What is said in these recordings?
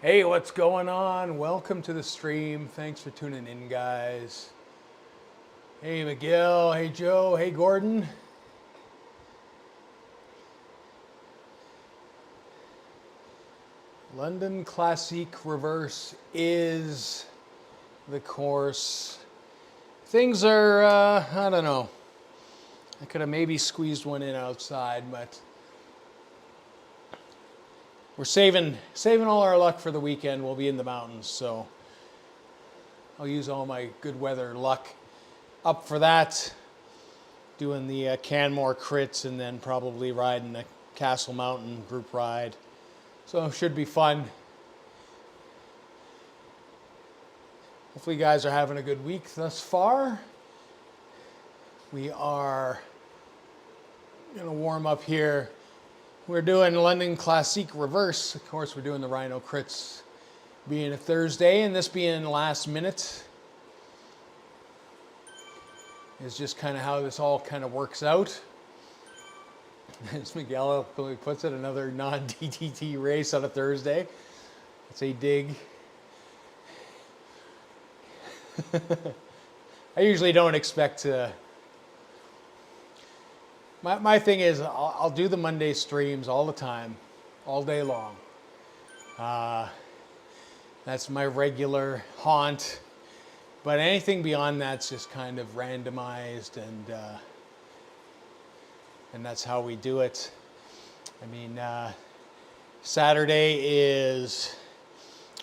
Hey, what's going on? Welcome to the stream. Thanks for tuning in, guys. Hey, Miguel. Hey, Joe. Hey, Gordon. London Classique Reverse is the course. Things are, I don't know. I could have maybe squeezed one in outside, but we're saving all our luck for the weekend. We'll be in the mountains, so I'll use all my good weather luck up for that. Doing the Canmore crits and then probably riding the Castle Mountain group ride. So it should be fun. Hopefully you guys are having a good week thus far. We are gonna warm up here. We're doing London Classique Reverse. Of course, we're doing the Rhino crits being a Thursday, and this being last minute is just kind of how this all kind of works out. As Miguel puts it, another non-DTT race on a Thursday. It's a dig. I usually don't expect to. My thing is, I'll do the Monday streams all the time, all day long. That's my regular haunt. But anything beyond that's just kind of randomized, and that's how we do it. I mean, Saturday is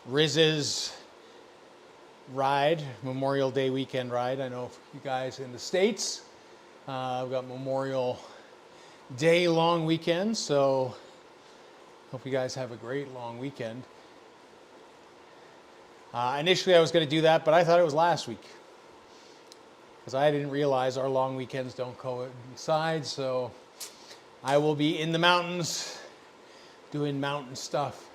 Riz's ride, Memorial Day weekend ride. I know you guys in the States, we've got Memorial Day long weekend, so hope you guys have a great long weekend. Initially I was going to do that, but I thought it was last week, because I didn't realize our long weekends don't coincide, so I will be in the mountains doing mountain stuff.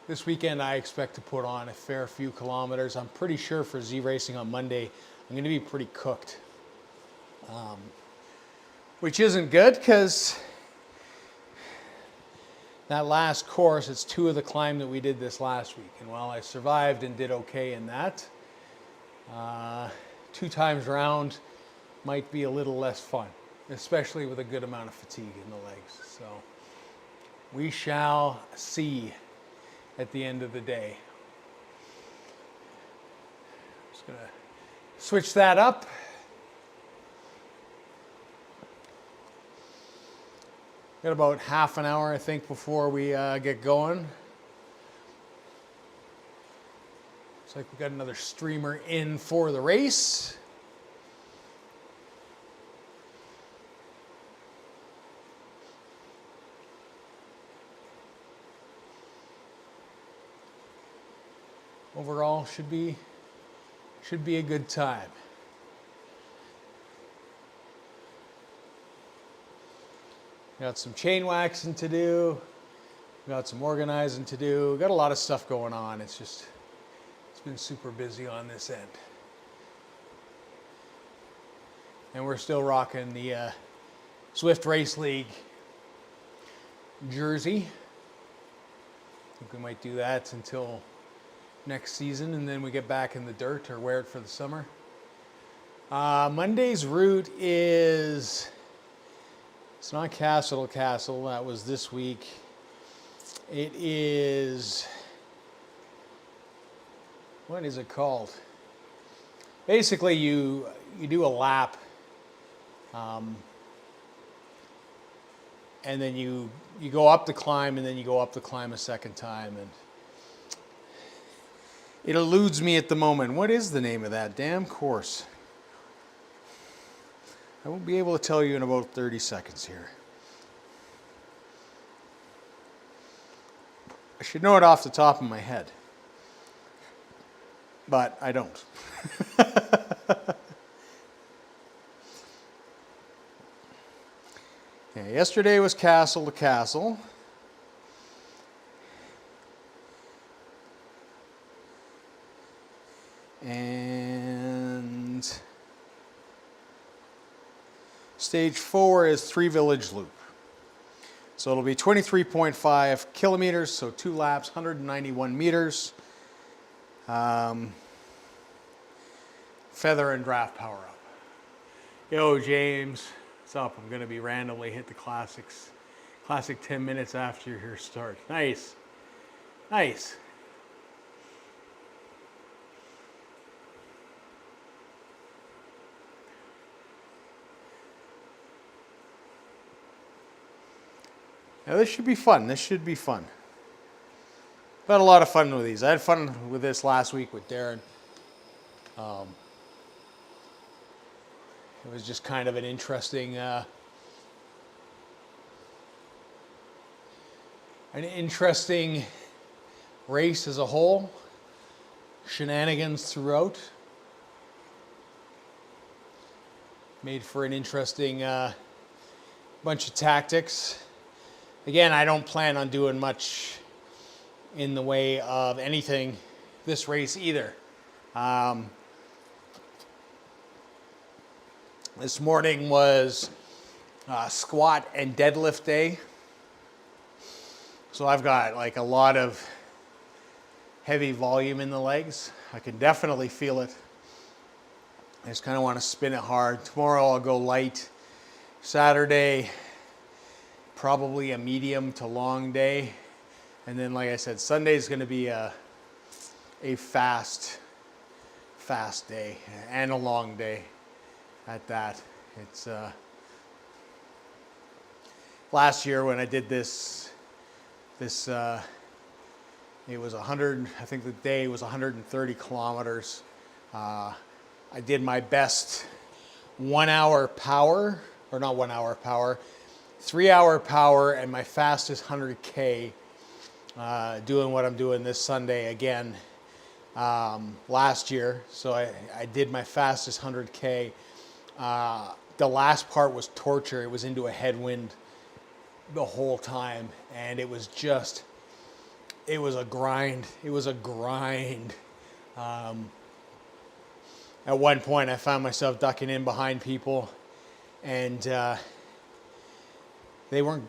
This weekend I expect to put on a fair few kilometers. I'm pretty sure for ZRacing on Monday I'm going to be pretty cooked. Which isn't good, because that last course, it's 2 of the climb that we did this last week. And while I survived and did okay in that, 2 times round might be a little less fun, especially with a good amount of fatigue in the legs. So we shall see at the end of the day. Just gonna switch that up. Got about half an hour, I think, before we get going. Looks like we got another streamer in for the race. Overall, should be a good time. Got some chain waxing to do. Got some organizing to do. Got a lot of stuff going on. It's been super busy on this end. And we're still rocking the Zwift Race League jersey. I think we might do that until next season, and then we get back in the dirt or wear it for the summer. Monday's route is, it's not Castle to Castle, that was this week. It is, what is it called? Basically you do a lap, and then you go up the climb, and then you go up the climb a second time, and it eludes me at the moment. What is the name of that damn course? I won't be able to tell you in about 30 seconds here. I should know it off the top of my head, but I don't. Okay, yesterday was Castle to Castle. And stage 4 is 3 Village Loop. So it'll be 23.5 kilometers, so 2 laps, 191 meters. Feather and draft power up. Yo, James, what's up? I'm gonna be randomly hit the classics. Classic 10 minutes after your start. Nice, nice. Now this should be fun. This should be fun. I've had a lot of fun with these. I had fun with this last week with Darren. It was just kind of an interesting race as a whole. Shenanigans throughout. Made for an interesting bunch of tactics. Again, I don't plan on doing much in the way of anything this race either. This morning was squat and deadlift day. So I've got like a lot of heavy volume in the legs. I can definitely feel it. I just kind of want to spin it hard. Tomorrow I'll go light. Saturday, probably a medium to long day. And then, like I said, Sunday is going to be a fast day and a long day at that. It's last year when I did this it was 100, I think the day was 130 kilometers. I did my best 1 hour power, or not 1 hour power, 3 hour power, and my fastest 100K, doing what I'm doing this Sunday again last year. So I did my fastest 100K. The last part was torture. It was into a headwind the whole time, and it was a grind. It was a grind. At one point, I found myself ducking in behind people, and they weren't,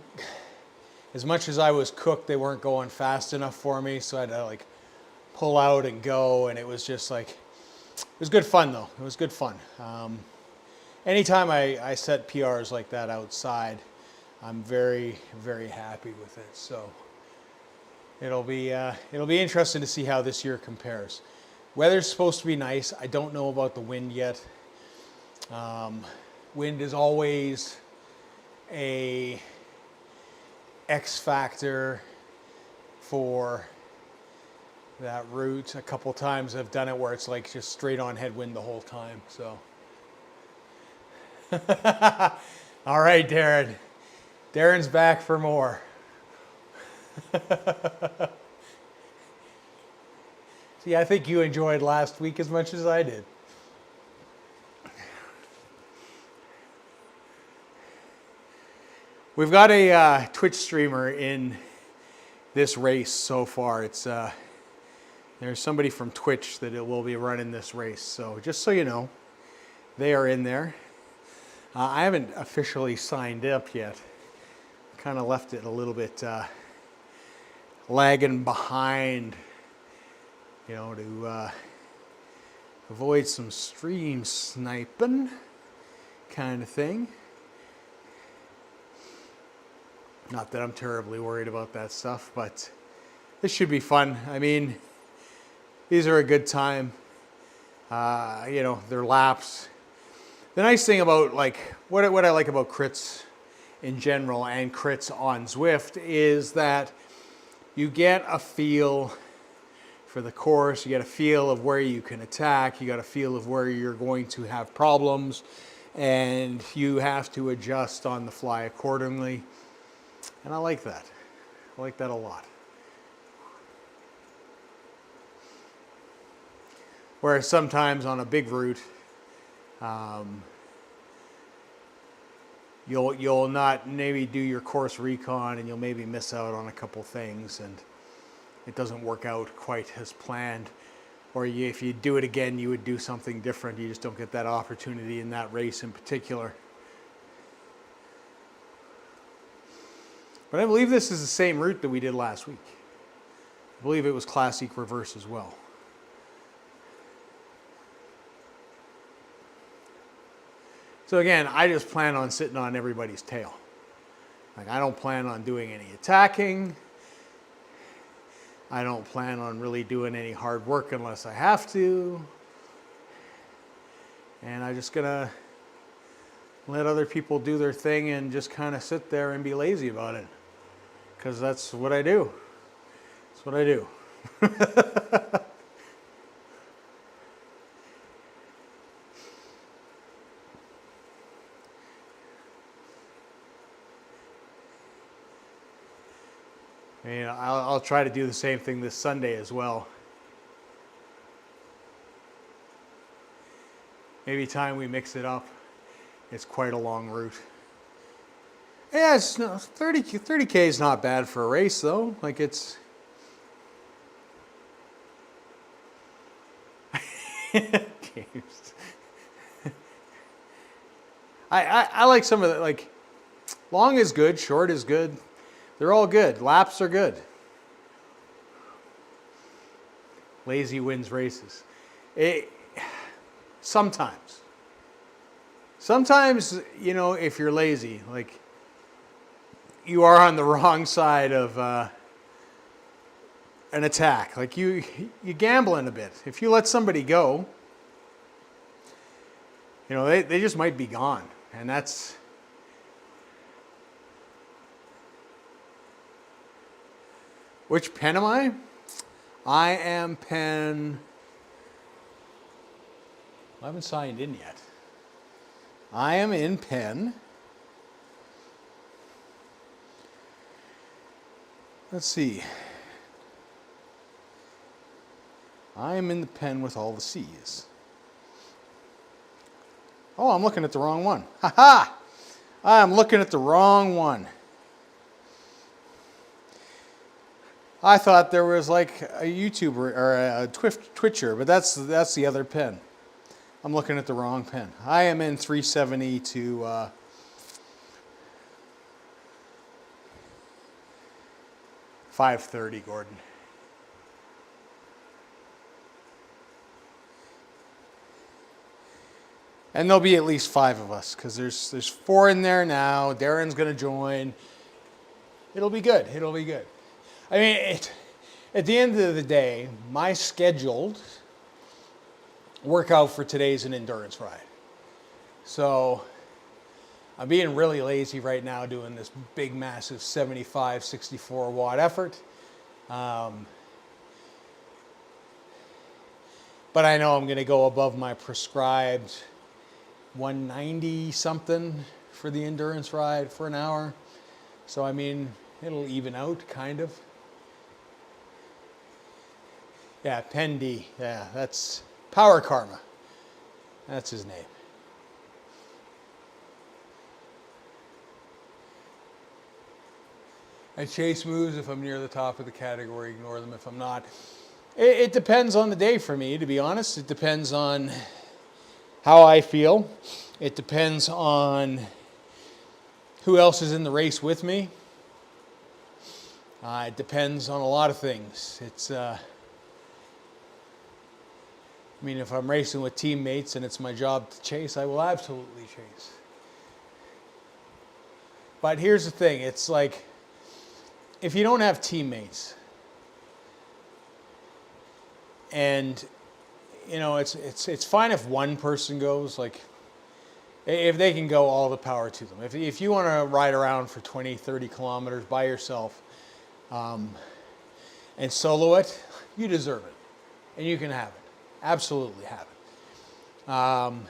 as much as I was cooked, they weren't going fast enough for me, so I had to like pull out and go, and it was just like, it was good fun though. It was good fun. Anytime I set PRs like that outside, I'm very, very happy with it. So it'll be interesting to see how this year compares. Weather's supposed to be nice. I don't know about the wind yet. Wind is always a X factor for that route. A couple times I've done it where it's like just straight on headwind the whole time. So, all right, Darren. Darren's back for more. See, I think you enjoyed last week as much as I did. We've got a Twitch streamer in this race so far. It's there's somebody from Twitch that will be running this race. So just so you know, they are in there. I haven't officially signed up yet. Kind of left it a little bit lagging behind, you know, to avoid some stream sniping kind of thing. Not that I'm terribly worried about that stuff, but this should be fun. I mean, these are a good time. You know, they're laps. The nice thing about, like, what I like about crits in general and crits on Zwift is that you get a feel for the course, you get a feel of where you can attack, you got a feel of where you're going to have problems, and you have to adjust on the fly accordingly. And I like that. I like that a lot. Whereas sometimes on a big route, you'll not maybe do your course recon, and you'll maybe miss out on a couple things, and it doesn't work out quite as planned. Or if you do it again, you would do something different. You just don't get that opportunity in that race in particular. But I believe this is the same route that we did last week. I believe it was Classique reverse as well. So again, I just plan on sitting on everybody's tail. Like, I don't plan on doing any attacking. I don't plan on really doing any hard work unless I have to. And I'm just gonna let other people do their thing and just kind of sit there and be lazy about it. Because that's what I do. That's what I do. I mean, I'll try to do the same thing this Sunday as well. Every time we mix it up, it's quite a long route. Yeah, it's 30K is not bad for a race though. Like, it's I like some of the, like, long is good, short is good. They're all good. Laps are good. Lazy wins races. Sometimes, you know, if you're lazy, like, you are on the wrong side of an attack. Like, you gambling a bit. If you let somebody go, you know, they just might be gone. And that's... Which pen am I? I am pen... I haven't signed in yet. I am in pen... Let's see. I am in the pen with all the C's. Oh, I'm looking at the wrong one. Ha ha! I'm looking at the wrong one. I thought there was like a YouTuber or a Twitcher, but that's the other pen. I'm looking at the wrong pen. I am in 370 to 530, Gordon. And there'll be at least 5 of us, because there's 4 in there now. Darren's going to join. It'll be good. It'll be good. I mean, at the end of the day, my scheduled workout for today is an endurance ride. So I'm being really lazy right now doing this big, massive 75, 64 watt effort. But I know I'm going to go above my prescribed 190 something for the endurance ride for an hour. So, I mean, it'll even out, kind of. Yeah, Pen D. Yeah, that's Power Karma. That's his name. I chase moves if I'm near the top of the category, ignore them if I'm not. It depends on the day for me, to be honest. It depends on how I feel. It depends on who else is in the race with me. It depends on a lot of things. It's, I mean, if I'm racing with teammates and it's my job to chase, I will absolutely chase. But here's the thing. It's like, if you don't have teammates, and, you know, it's fine if one person goes, like, if they can go, all the power to them. If you want to ride around for 20, 30 kilometers by yourself and solo it, you deserve it. And you can have it. Absolutely have it.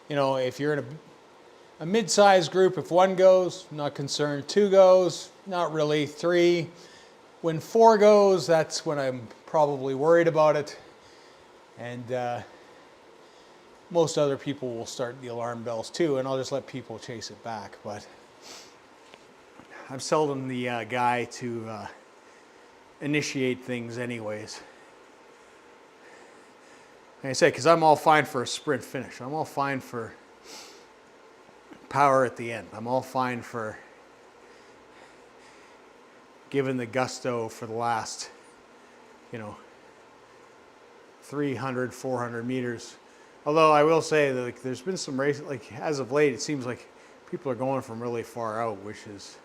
You know, if you're in a mid-sized group, if 1 goes, not concerned. 2 goes, not really. 3, when 4 goes, that's when I'm probably worried about it. And most other people will start the alarm bells too, and I'll just let people chase it back. But I'm seldom the guy to initiate things anyways. Like I say, because I'm all fine for a sprint finish. I'm all fine for power at the end. I'm all fine for, given the gusto for the last, 300, 400 meters. Although I will say that there's been some races, as of late, it seems like people are going from really far out, which is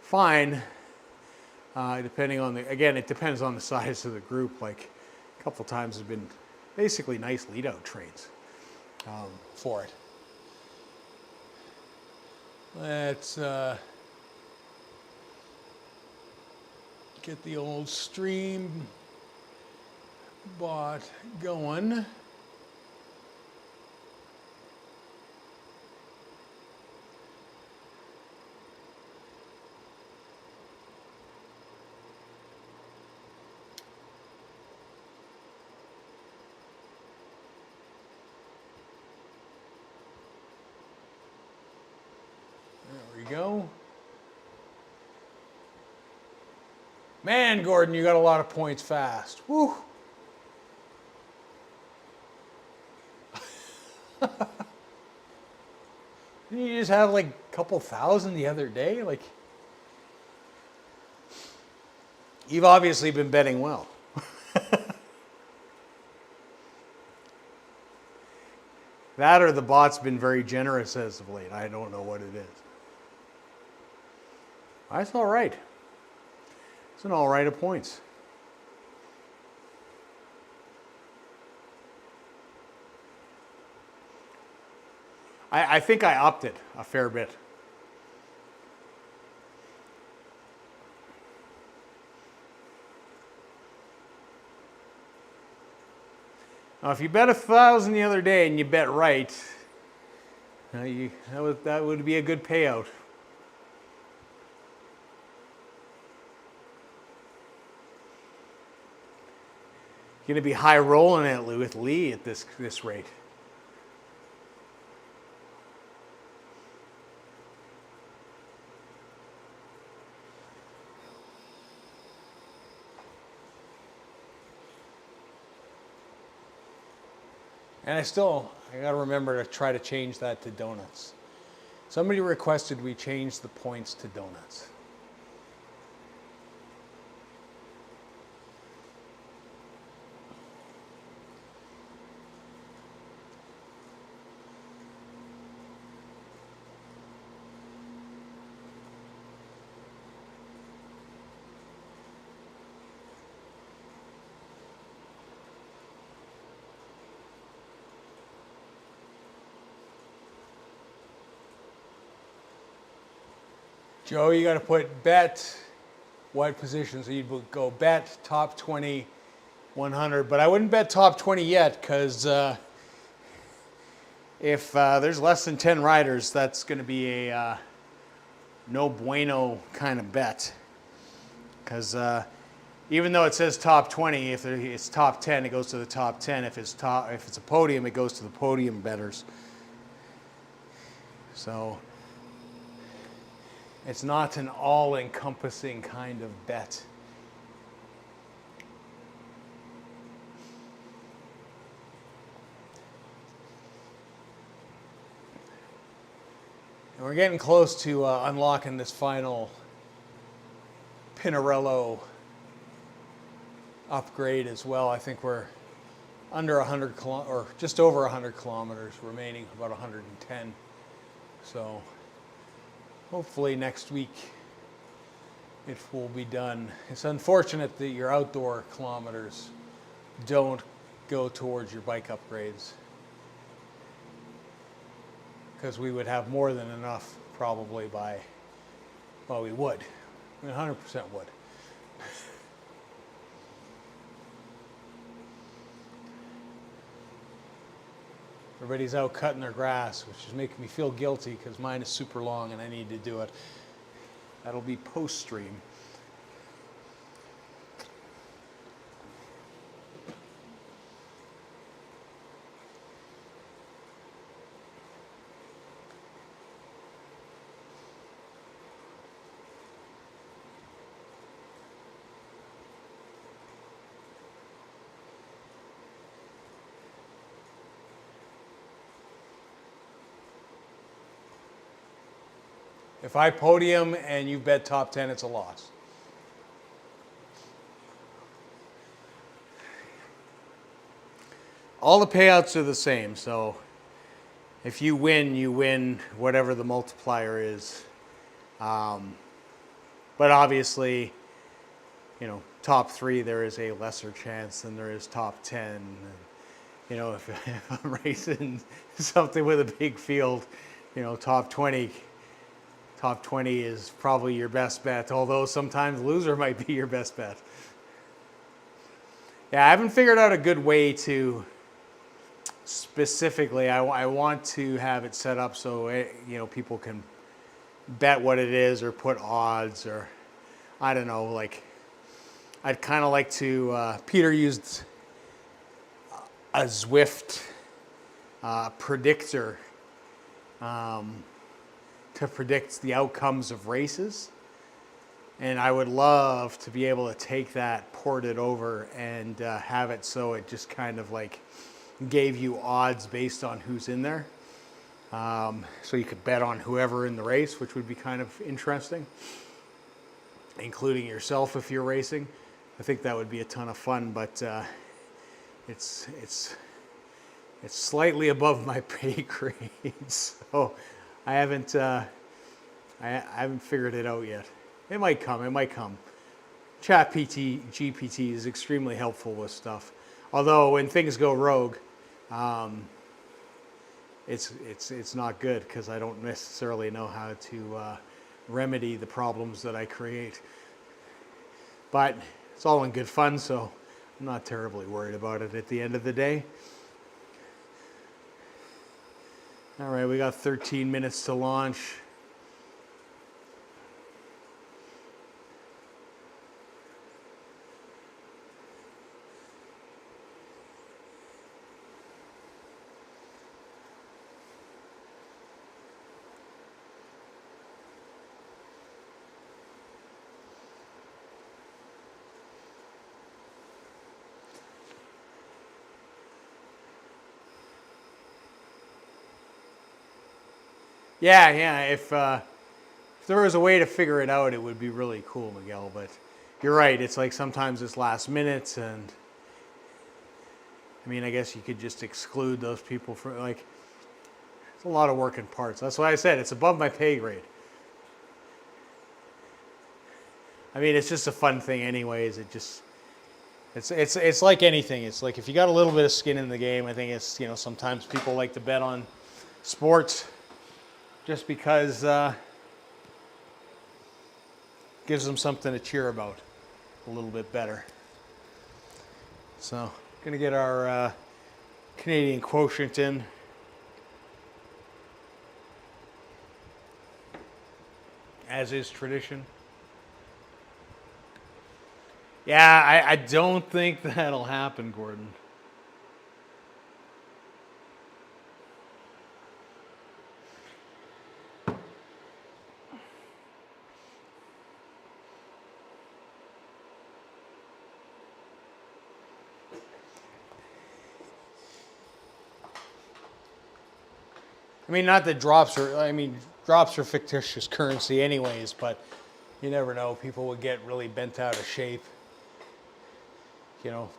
fine. Depending on it depends on the size of the group. Like a couple times have been basically nice lead out trains for it. Let's get the old stream bot going. There we go. Man, Gordon, you got a lot of points fast. Woo! Didn't you just have like a couple thousand the other day? Like, you've obviously been betting well. That or the bot's been very generous as of late. I don't know what it is. That's all right. It's an all right of points. I think I upped it a fair bit. Now, if you bet 1,000 the other day and you bet right, that would be a good payout. Going to be high rolling it with Lee at this rate. And I got to remember to try to change that to donuts. Somebody requested we change the points to donuts. Joe, you got to put bet what position. So you'd go bet top 20, 100. But I wouldn't bet top 20 yet because if there's less than 10 riders, that's going to be a no bueno kind of bet. Because even though it says top 20, if it's top 10, it goes to the top 10. If it's a podium, it goes to the podium bettors. So it's not an all-encompassing kind of bet. And we're getting close to unlocking this final Pinarello upgrade as well. I think we're under 100 or just over 100 kilometers remaining, about 110. So hopefully next week it will be done. It's unfortunate that your outdoor kilometers don't go towards your bike upgrades, because we would have more than enough probably by, well, we would. I mean, 100% would. Everybody's out cutting their grass, which is making me feel guilty because mine is super long and I need to do it. That'll be post-stream. If I podium and you bet top 10, it's a loss. all the payouts are the same. So if you win whatever the multiplier is. But obviously, you know, top 3, there is a lesser chance than there is top 10. And, you know, if I'm racing something with a big field, you know, top 20 is probably your best bet, although sometimes loser might be your best bet. Yeah, I haven't figured out a good way to specifically, I want to have it set up so, you know, people can bet what it is or put odds, or I don't know, like I'd kind of like to, Peter used a Zwift predictor to predict the outcomes of races. And I would love to be able to take that, port it over, and have it so it just kind of like gave you odds based on who's in there. So you could bet on whoever in the race, which would be kind of interesting, including yourself if you're racing. I think that would be a ton of fun, but it's slightly above my pay grade, so I haven't figured it out yet. It might come. It might come. GPT is extremely helpful with stuff. Although when things go rogue, it's not good because I don't necessarily know how to remedy the problems that I create. But it's all in good fun, so I'm not terribly worried about it at the end of the day. All right, we got 13 minutes to launch. Yeah. If there was a way to figure it out, it would be really cool, Miguel. But you're right. It's like sometimes it's last minute, and I mean, I guess you could just exclude those people for like. It's a lot of working parts. That's why I said it's above my pay grade. I mean, it's just a fun thing, anyways. It's like anything. It's like if you got a little bit of skin in the game. I think it's, you know, sometimes people like to bet on sports just because gives them something to cheer about a little bit better. So, gonna get our Canadian quotient in. As is tradition. Yeah, I don't think that'll happen, Gordon. I mean, not that drops are fictitious currency anyways, but you never know. People would get really bent out of shape. You know,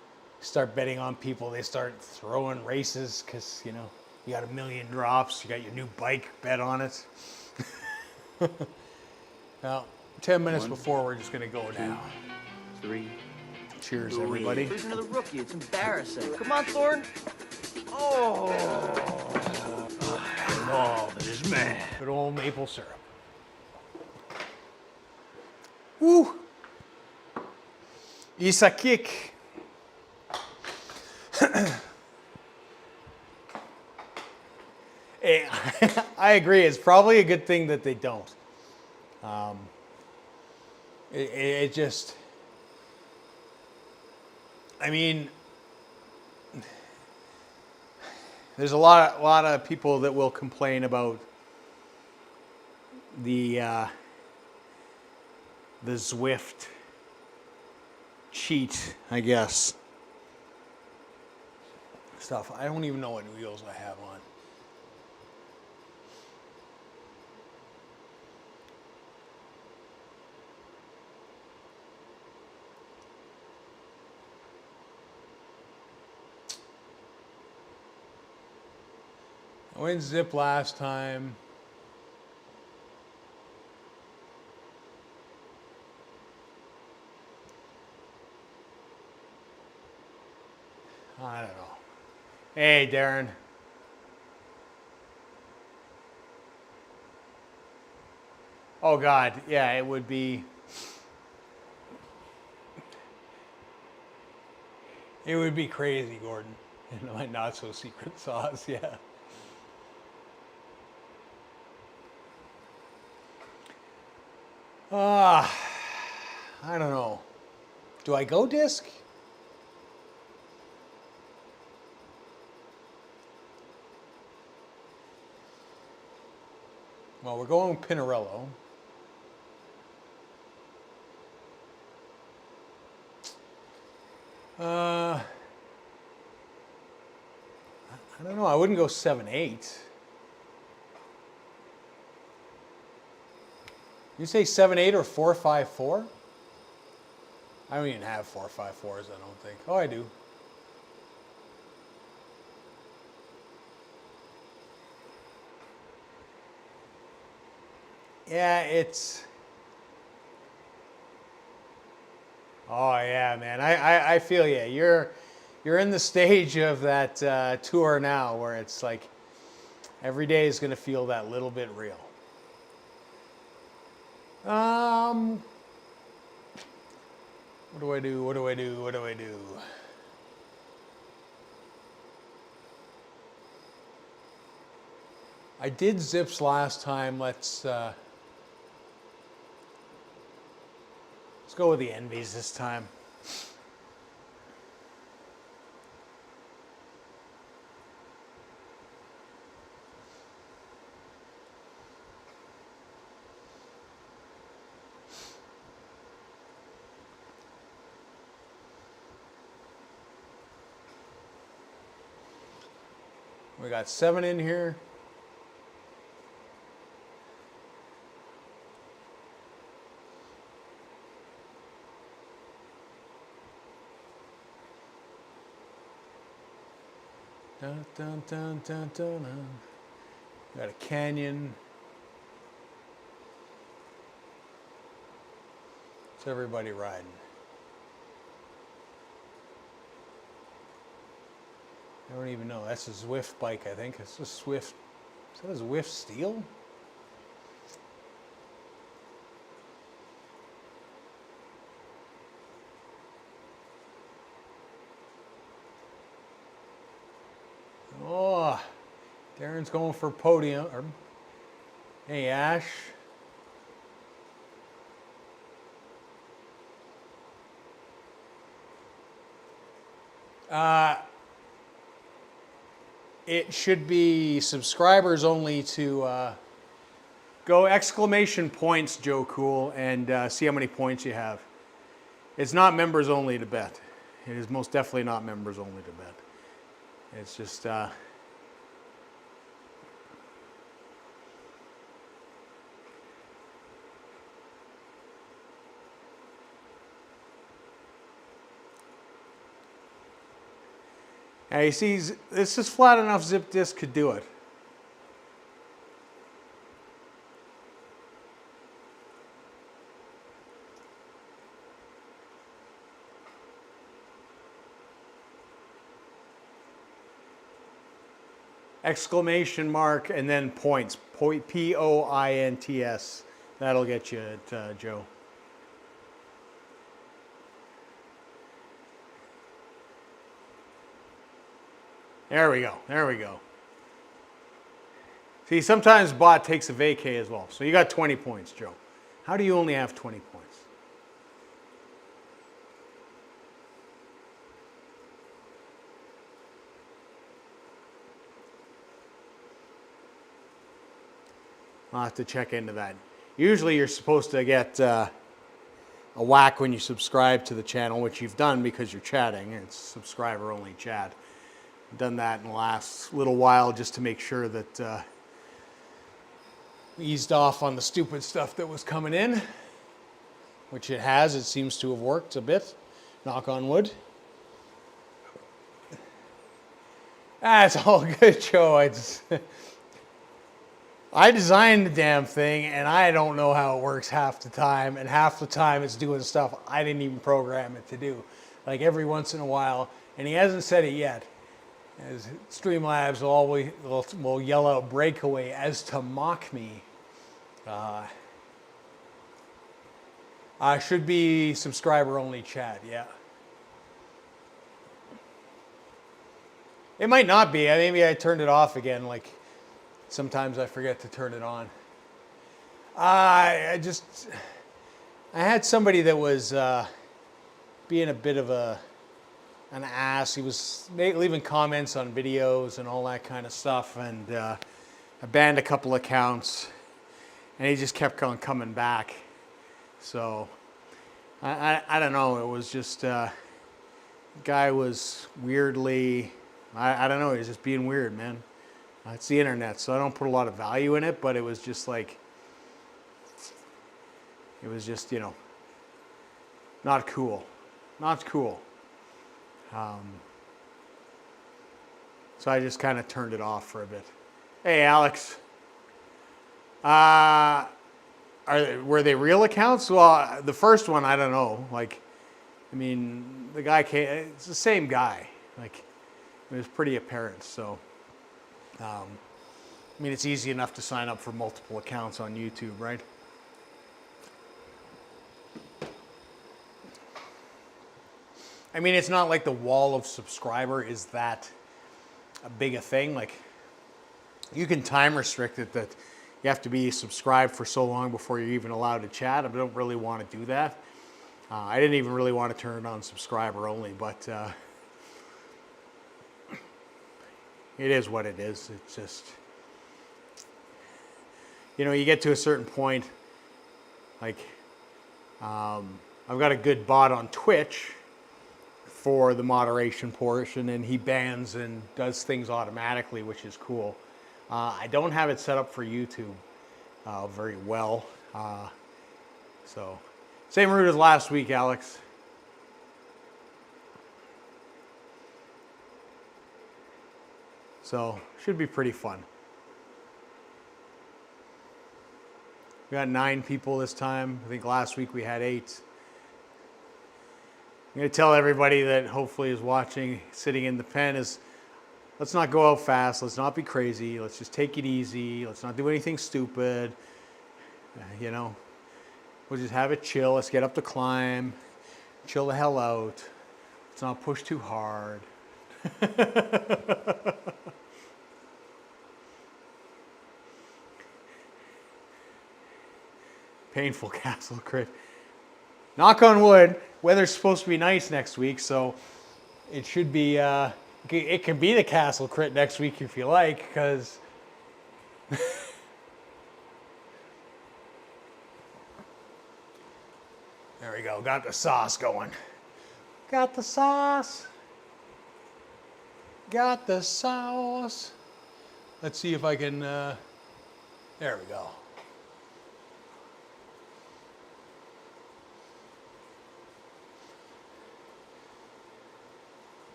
start betting on people, they start throwing races because, you know, you got 1 million drops, you got your new bike, bet on it. Now, 10 minutes before, we're just going to go now. 3. Cheers, everybody. There's another rookie. It's embarrassing. Come on, Thorn. Oh, that is man. Good old maple syrup. Woo! Isa kick. I agree. It's probably a good thing that they don't. It just, I mean, there's a lot of people that will complain about the Zwift cheat, I guess. Stuff. I don't even know what wheels I have on. went zip last time. I don't know. Hey, Darren. Oh, God. Yeah, it would be. It would be crazy, Gordon. In my not so secret sauce, yeah. I don't know. Do I go disc? Well, we're going Pinarello. I don't know. I wouldn't go 7.8. You say 7.8 or 4.54? I don't even have 4.54s, I don't think. Oh, I do. Yeah, it's... Oh, yeah, man. I feel you. You're in the stage of that tour now where it's like every day is going to feel that little bit real. What do I do? What do I do? What do I do? I did zips last time. Let's go with the Envies this time. We got 7 in here. Dun, dun, dun, dun, dun, dun. Got a canyon. What's everybody riding? I don't even know. That's a Zwift bike, I think. It's a Zwift. Is that a Zwift Steel? Oh, Darren's going for podium. Hey, Ash. It should be subscribers only to go exclamation points, Joe Cool, and see how many points you have. It's not members only to bet. It is most definitely not members only to bet. It's just... Now you see, this is flat enough zip disc could do it. Exclamation mark and then points. P-O-I-N-T-S. That'll get you at Joe. There we go. There we go. See, sometimes bot takes a vacay as well. So you got 20 points, Joe. How do you only have 20 points? I'll have to check into that. Usually you're supposed to get a whack when you subscribe to the channel, which you've done because you're chatting. It's subscriber-only chat. Done that in the last little while just to make sure that we eased off on the stupid stuff that was coming in, which it has. It seems to have worked a bit. Knock on wood. That's all good, Joe. I designed the damn thing, and I don't know how it works half the time, and half the time it's doing stuff I didn't even program it to do. Like every once in a while, and he hasn't said it yet, as Streamlabs will yell out breakaway as to mock me. Should be subscriber only chat, yeah. It might not be. Maybe I turned it off again. Like sometimes I forget to turn it on. I had somebody that was being a bit of an ass. He was leaving comments on videos and all that kind of stuff, and I banned a couple accounts, and he just kept on coming back. So I don't know. It was just guy was weirdly. I don't know. He was just being weird, man. It's the internet, so I don't put a lot of value in it. But it was just like, it was just, you know, not cool, not cool. So I just kind of turned it off for a bit. Hey, Alex. Were they real accounts? Well, the first one, I don't know. Like, I mean, the guy came, it's the same guy. Like, it was pretty apparent. So, I mean, it's easy enough to sign up for multiple accounts on YouTube, right? I mean, it's not like the wall of subscriber is that a big a thing. Like, you can time restrict it that you have to be subscribed for so long before you're even allowed to chat. I don't really want to do that. I didn't even really want to turn it on subscriber only, but it is what it is. It's just, you know, you get to a certain point, like, I've got a good bot on Twitch for the moderation portion, and he bans and does things automatically, which is cool. I don't have it set up for YouTube very well. So, same route as last week, Alex. So, should be pretty fun. We got 9 people this time. I think last week we had 8. I'm going to tell everybody that hopefully is watching, sitting in the pen, is let's not go out fast. Let's not be crazy. Let's just take it easy. Let's not do anything stupid. You know, we'll just have it chill. Let's get up the climb. Chill the hell out. Let's not push too hard. Painful castle crit. Knock on wood. Weather's supposed to be nice next week, so it should be. It can be the castle crit next week if you like, because there we go. Got the sauce going. Got the sauce. Got the sauce. Let's see if I can. There we go.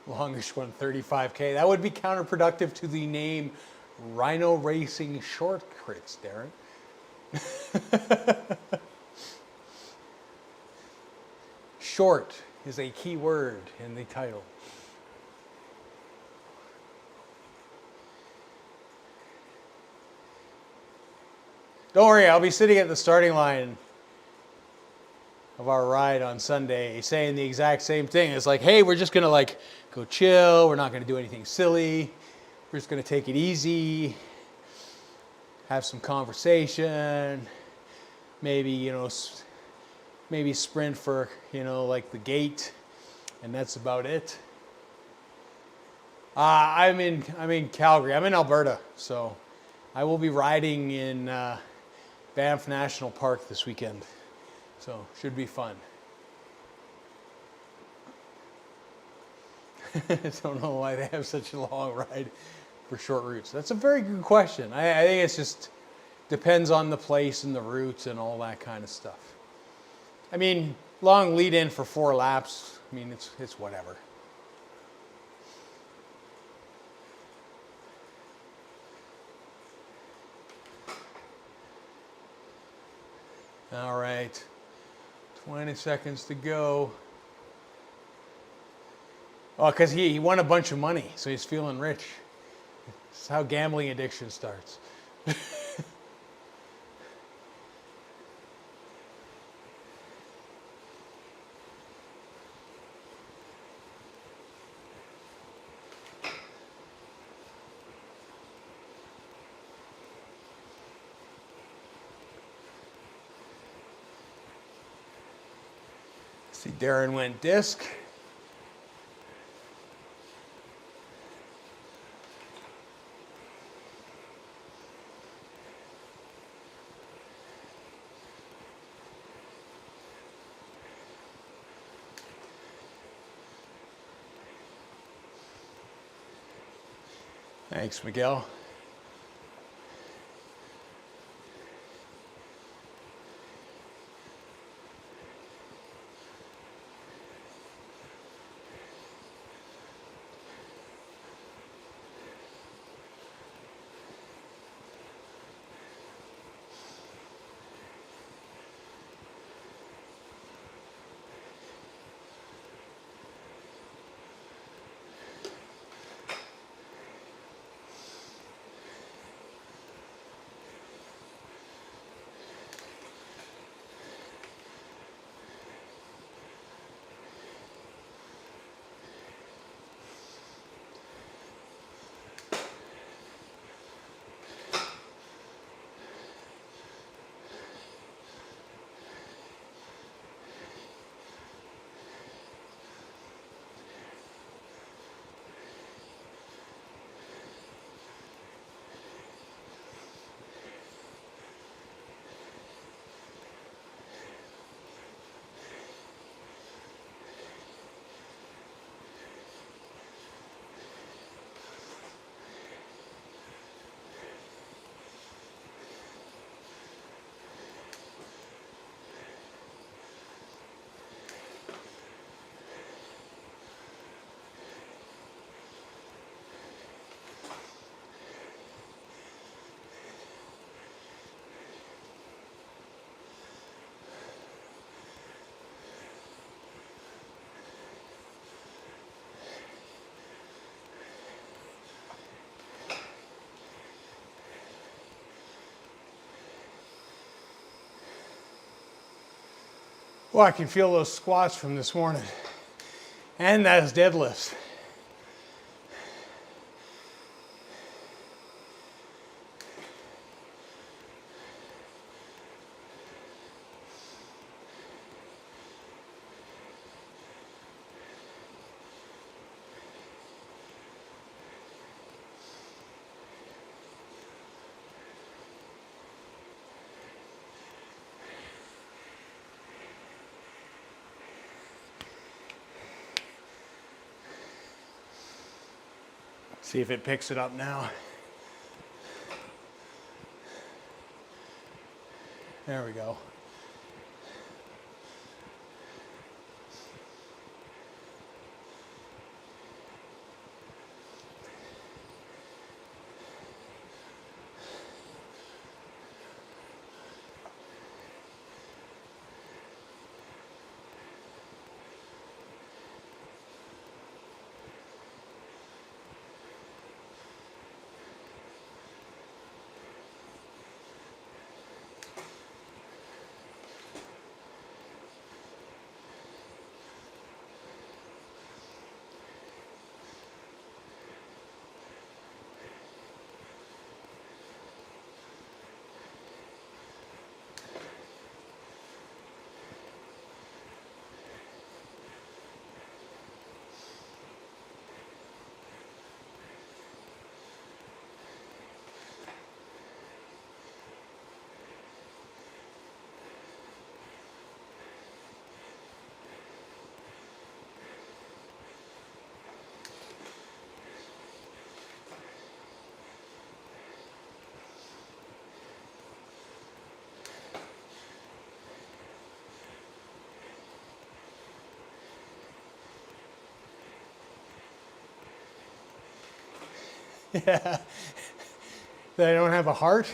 Longish one, 35K. That would be counterproductive to the name Rhino Racing Short Crits, Darren. Short is a key word in the title. Don't worry, I'll be sitting at the starting line of our ride on Sunday saying the exact same thing. It's like, hey, we're just gonna like go chill. We're not gonna do anything silly. We're just gonna take it easy, have some conversation, maybe, you know, maybe sprint for, you know, like the gate, and that's about it. I'm in Calgary. I'm in Alberta, so I will be riding in Banff National Park this weekend. So, should be fun. I don't know why they have such a long ride for short routes. That's a very good question. I think it's just depends on the place and the routes and all that kind of stuff. I mean, long lead in for 4 laps. I mean, it's whatever. All right, 20 seconds to go. Oh, because he won a bunch of money, so he's feeling rich. This is how gambling addiction starts. See, Darren went disc. Thanks, Miguel. Well, I can feel those squats from this morning. And those deadlifts. See if it picks it up now. There we go. Yeah. That I don't have a heart.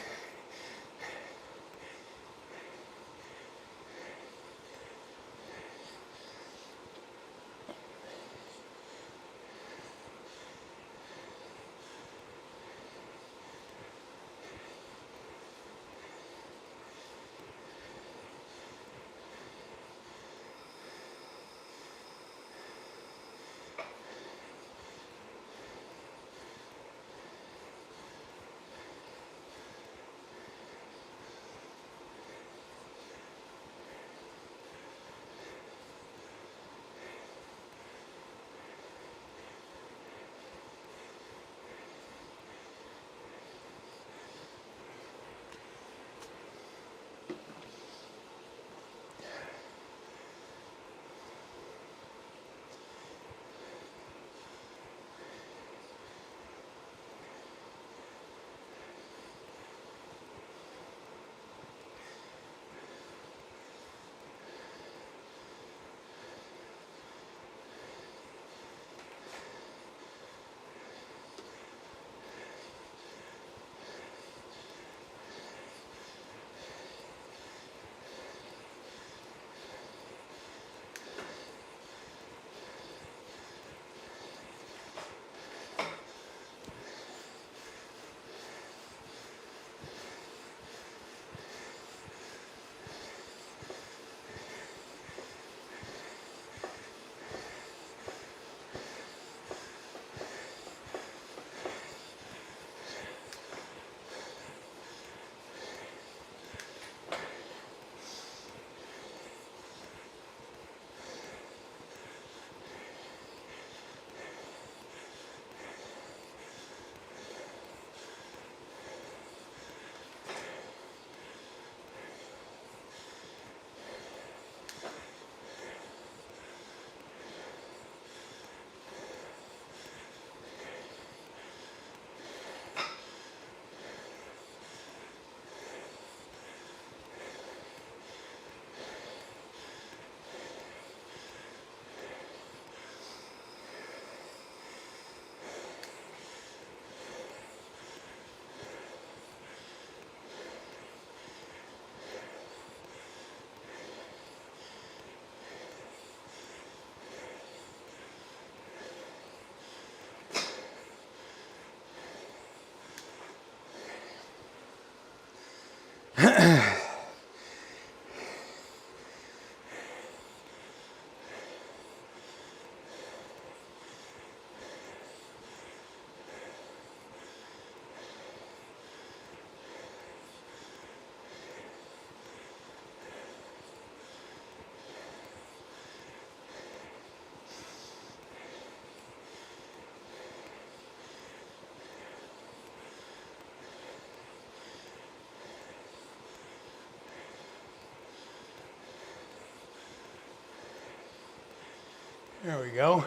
There we go.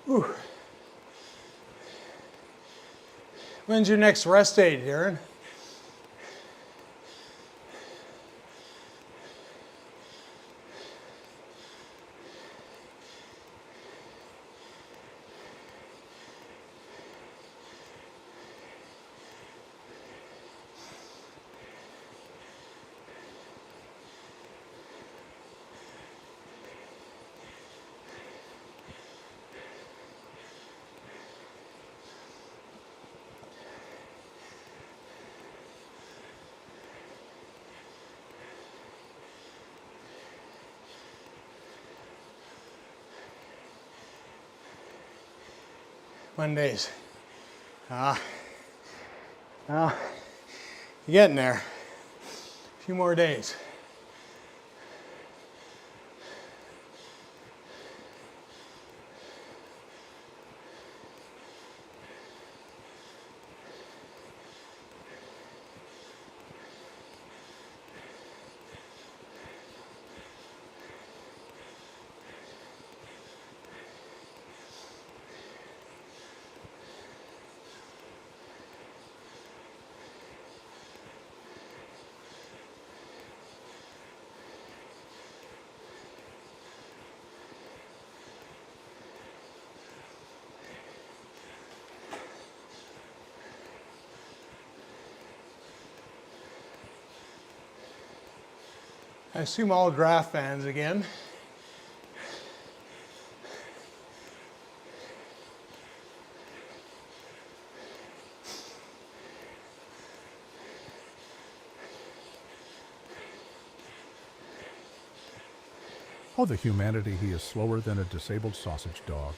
Whew. When's your next rest day, Darren? Mondays. You're getting there. A few more days. I assume all draft fans again. Oh, the humanity, he is slower than a disabled sausage dog.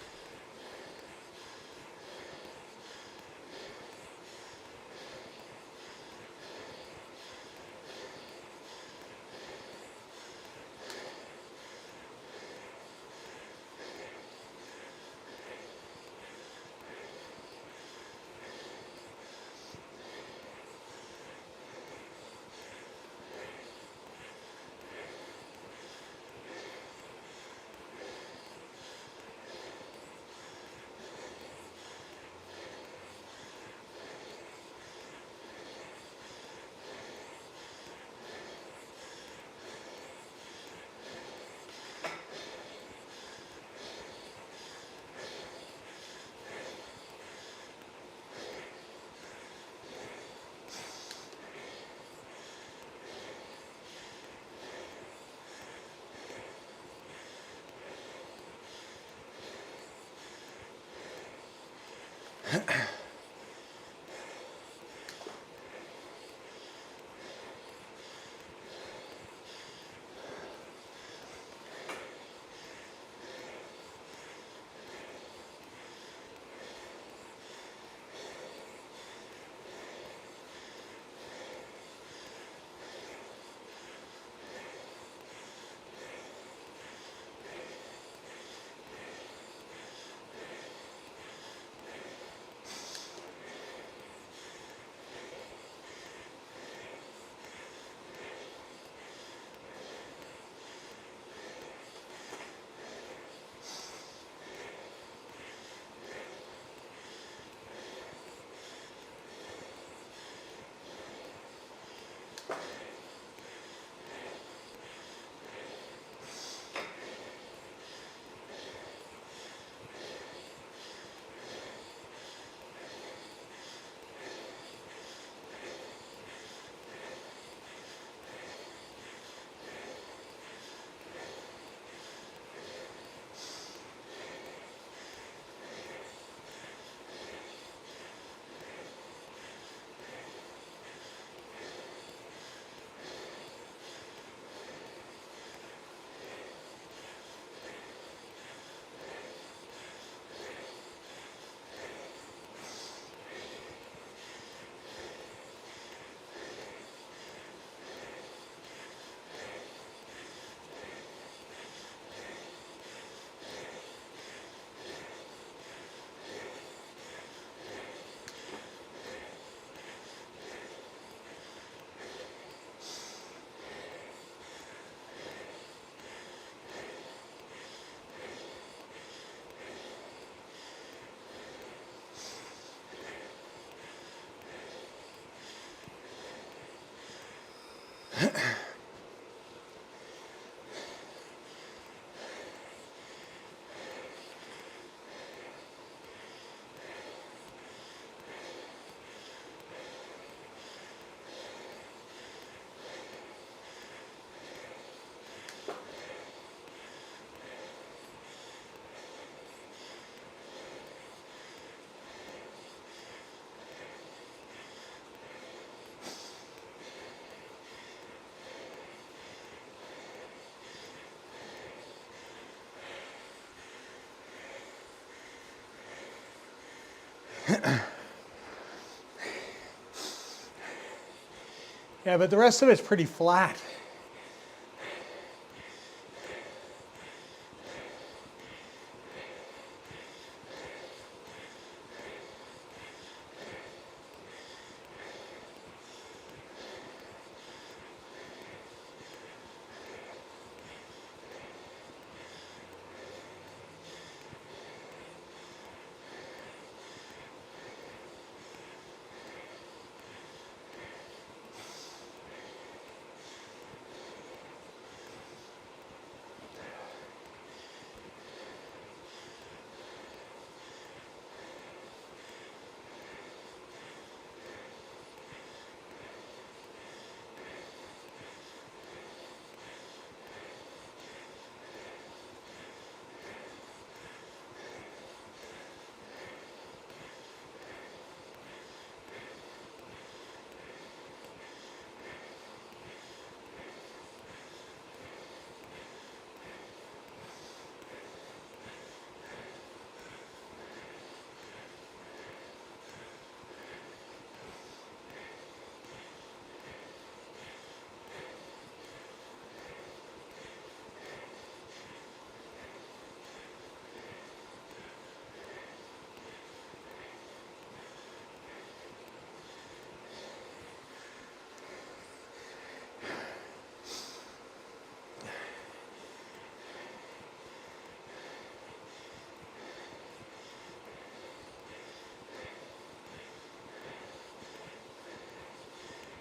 Yeah, but the rest of it's pretty flat.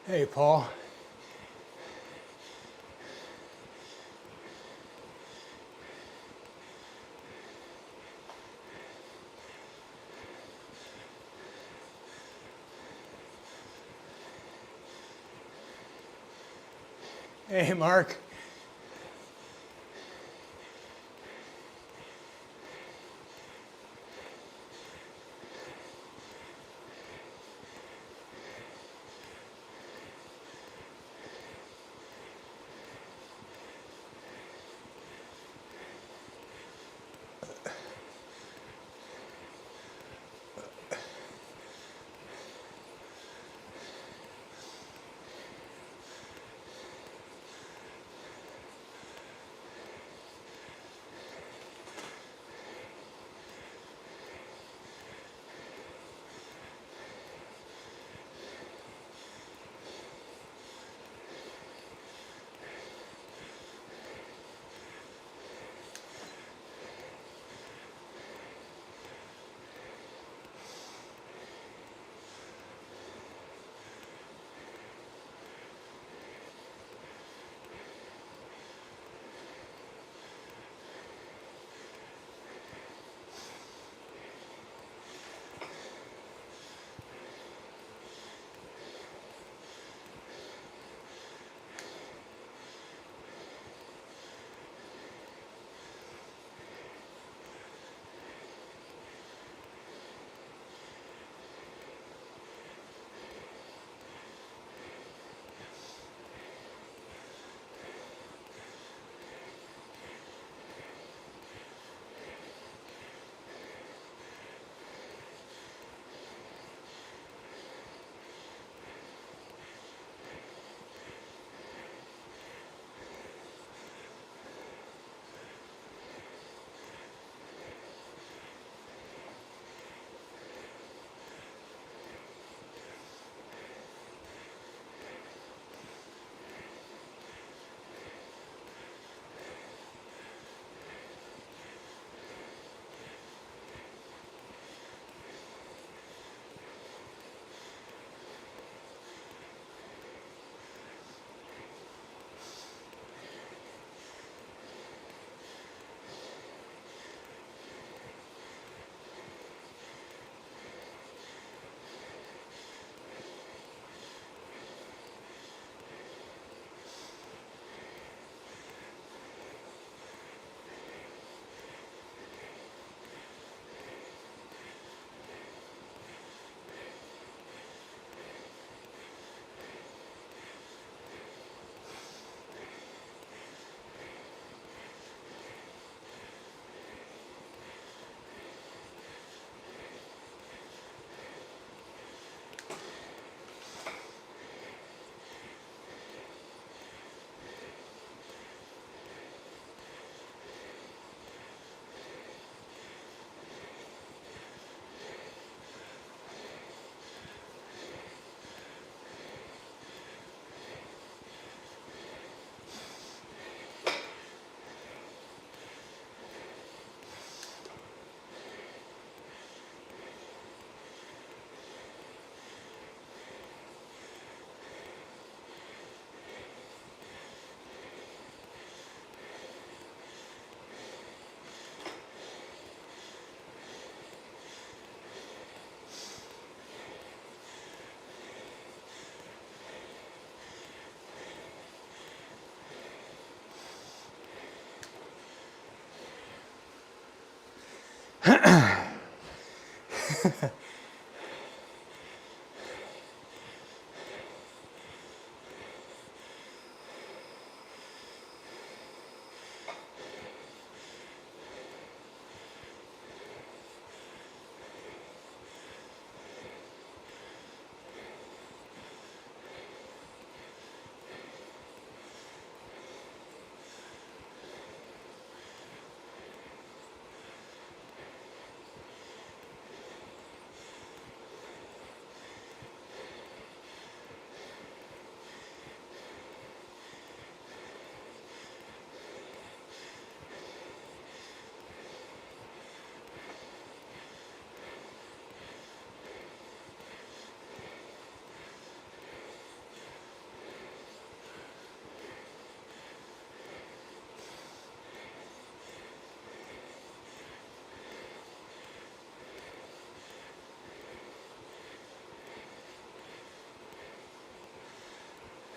Hey, Paul. Hey, Mark.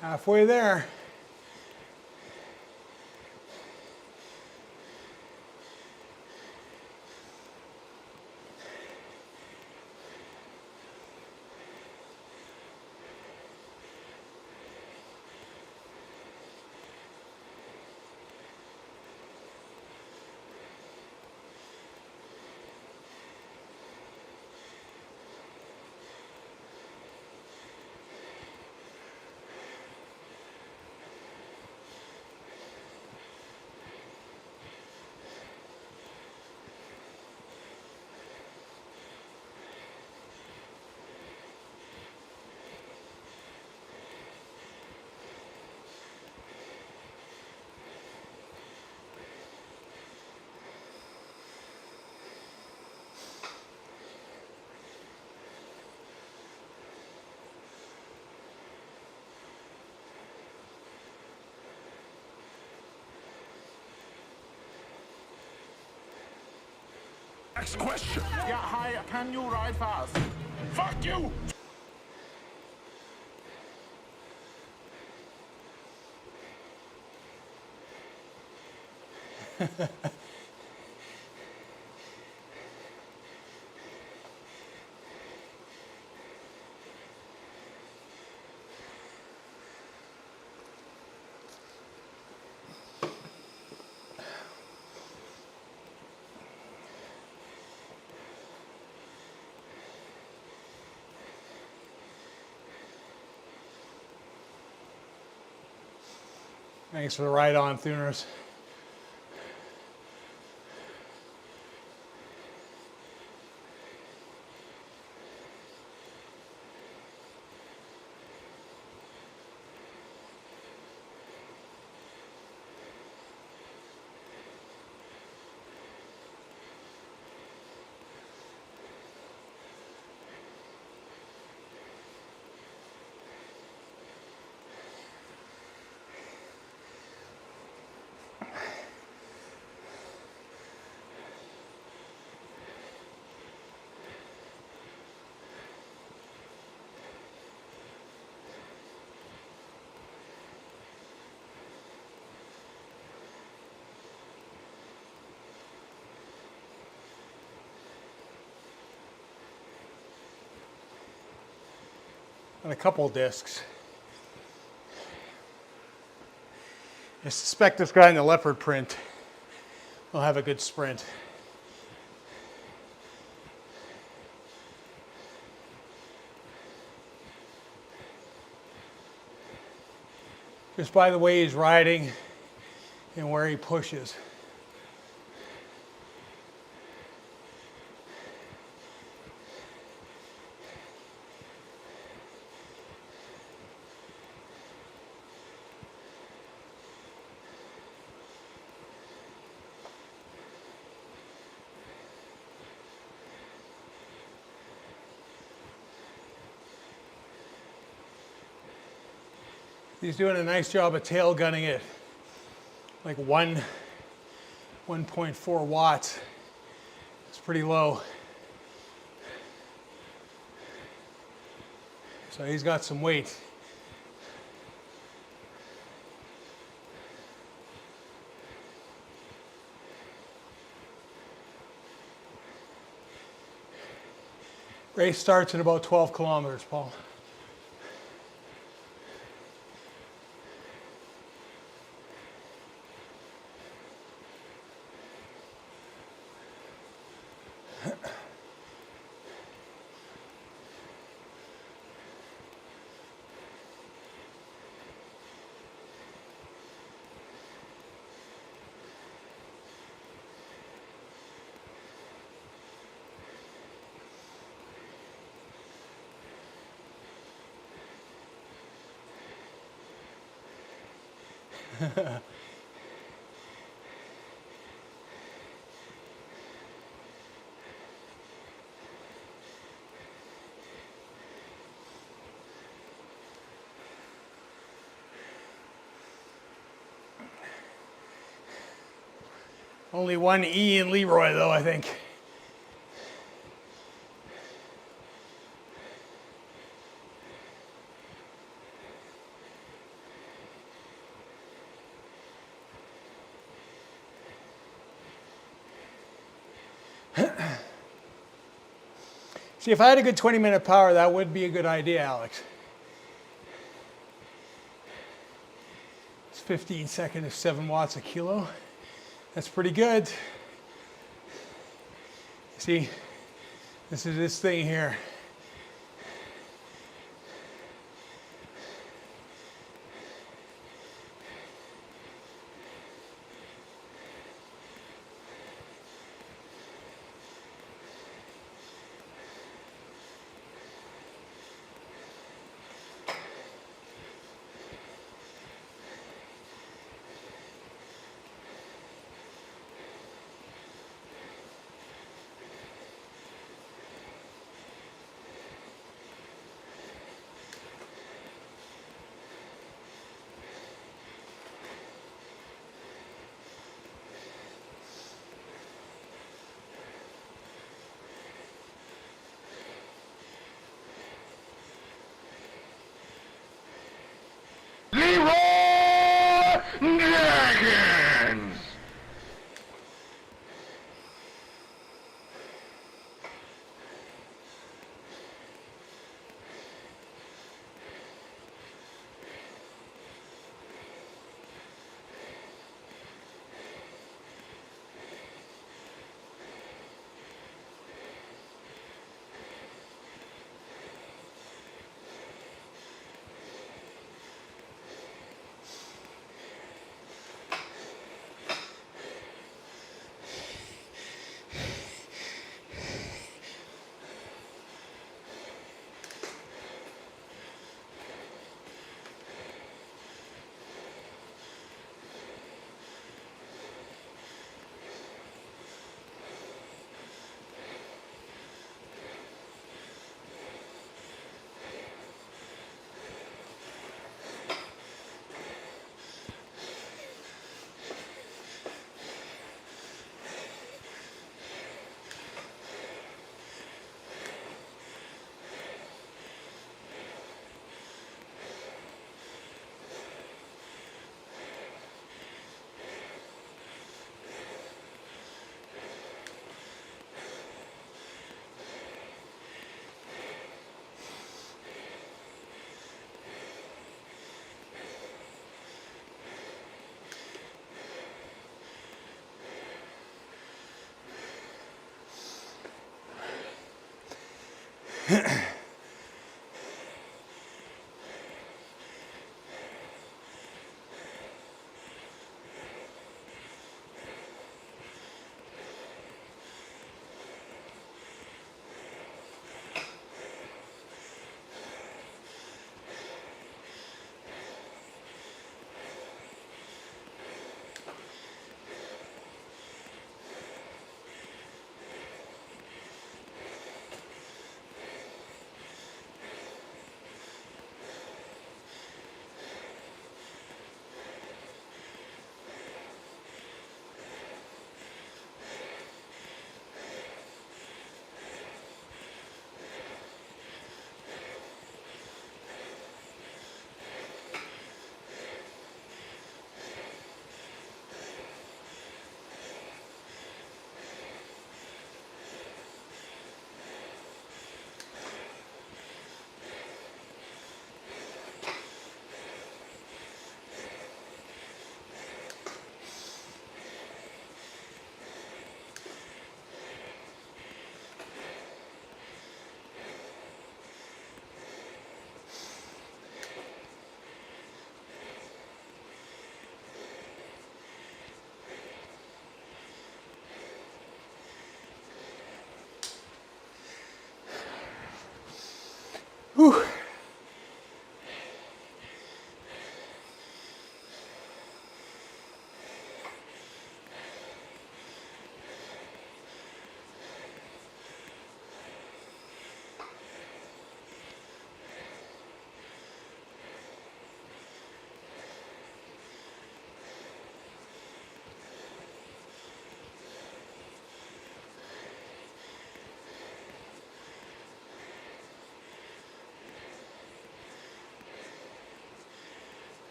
Halfway there. Next question. Yeah, hi, can you ride fast? Fuck you! Thanks for the ride on, Thuners. And a couple discs. I suspect this guy in the leopard print will have a good sprint. Just by the way he's riding and where he pushes. He's doing a nice job of tail gunning it, like 1.4 watts. It's pretty low. So he's got some weight. Race starts in about 12 kilometers, Paul. Only one E in Leroy, though, I think. See, if I had a good 20-minute power, that would be a good idea, Alex. It's 15 seconds of 7 watts a kilo. That's pretty good. See, this is this thing here. Dragons! Whew.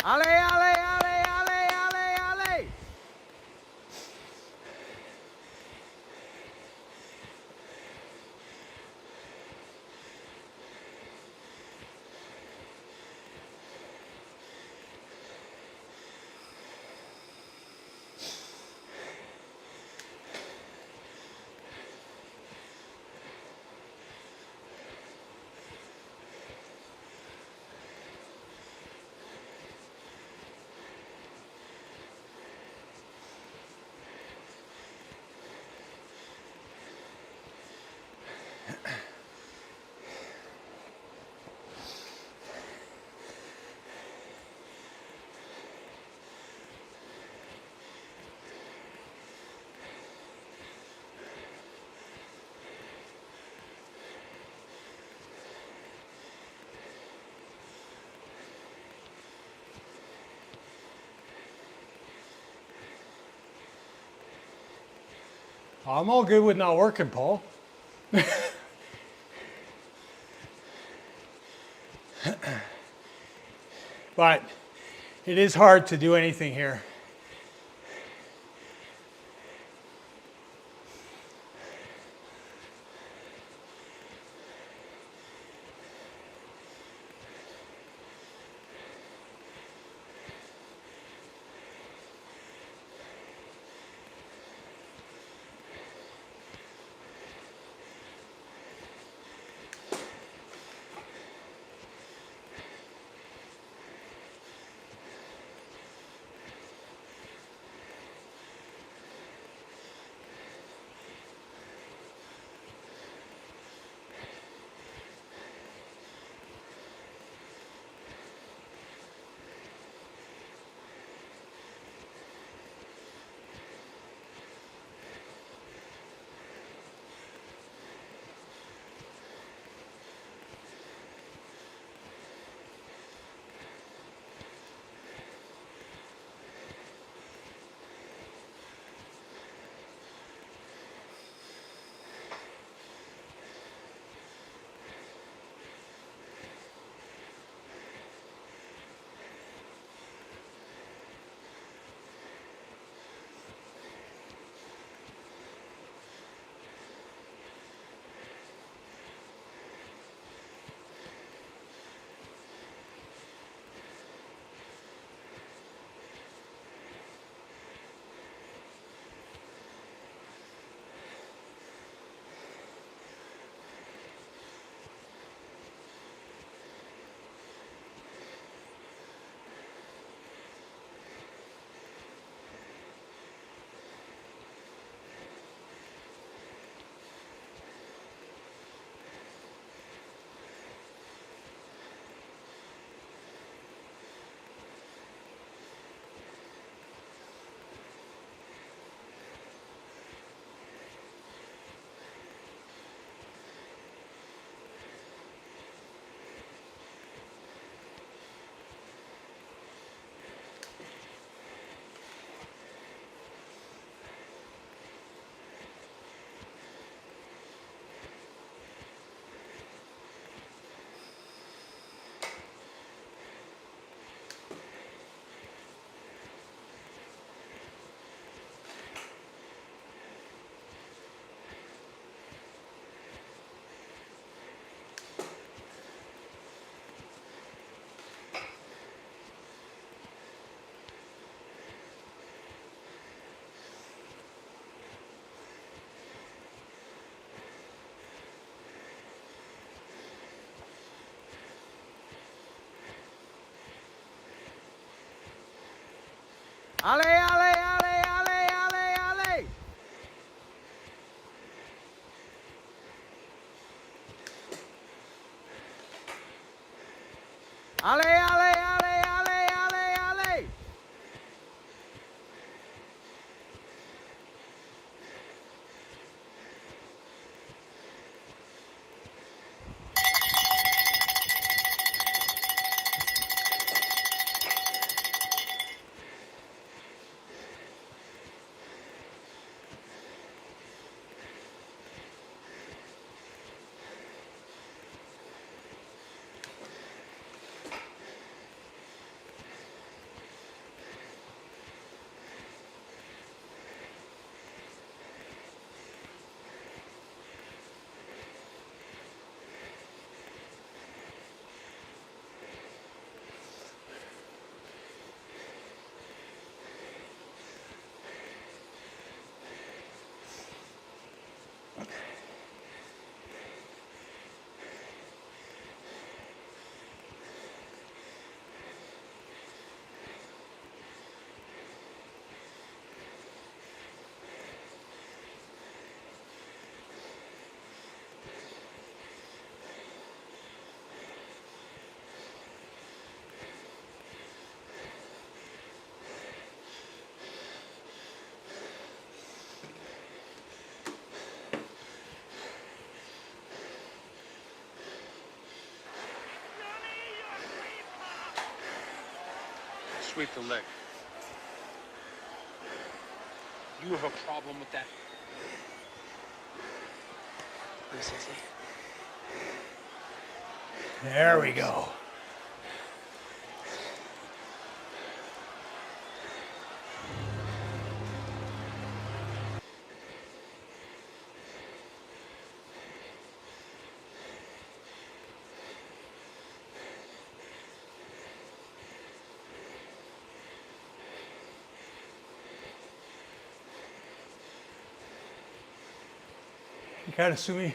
Ale, ale, ale, ale, ale, ale. I'm all good with not working, Paul. But it is hard to do anything here. Ale, ale, ale, ale, ale, ale. Ale, ale, ale, ale, ale, ale. sweep the leg. You have a problem with that? Recently. There we go. You kind of sue me.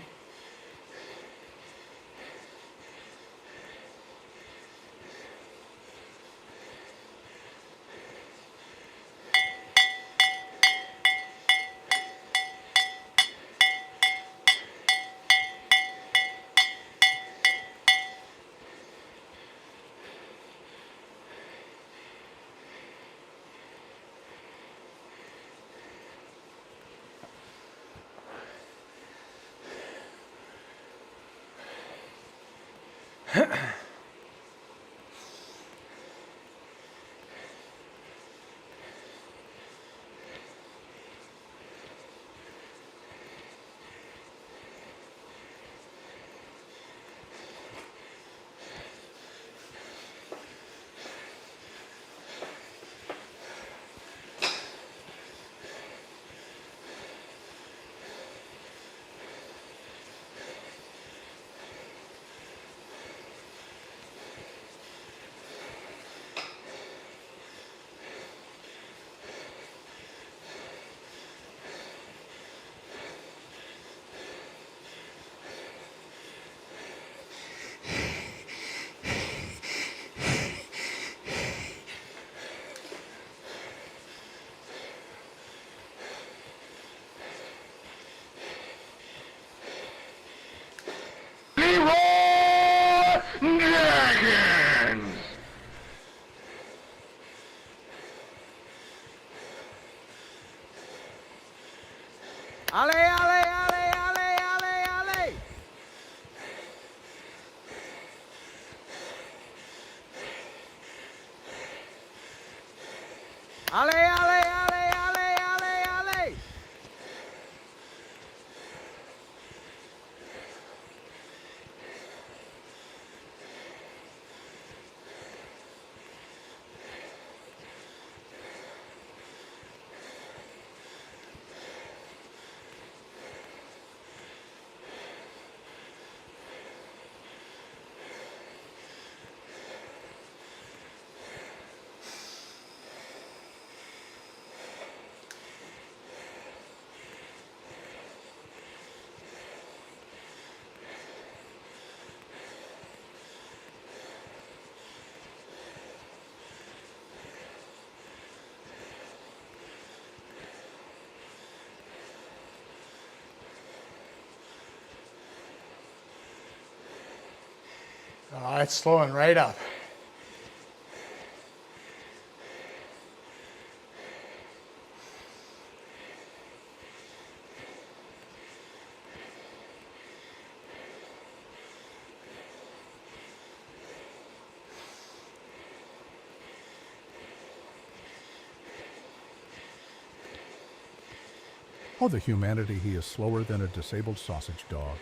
Ale, ale, ale, ale, ale, ale! Ale, ale, ale, ale, ale, ale! Oh, it's slowing right up. Oh, the humanity, he is slower than a disabled sausage dog.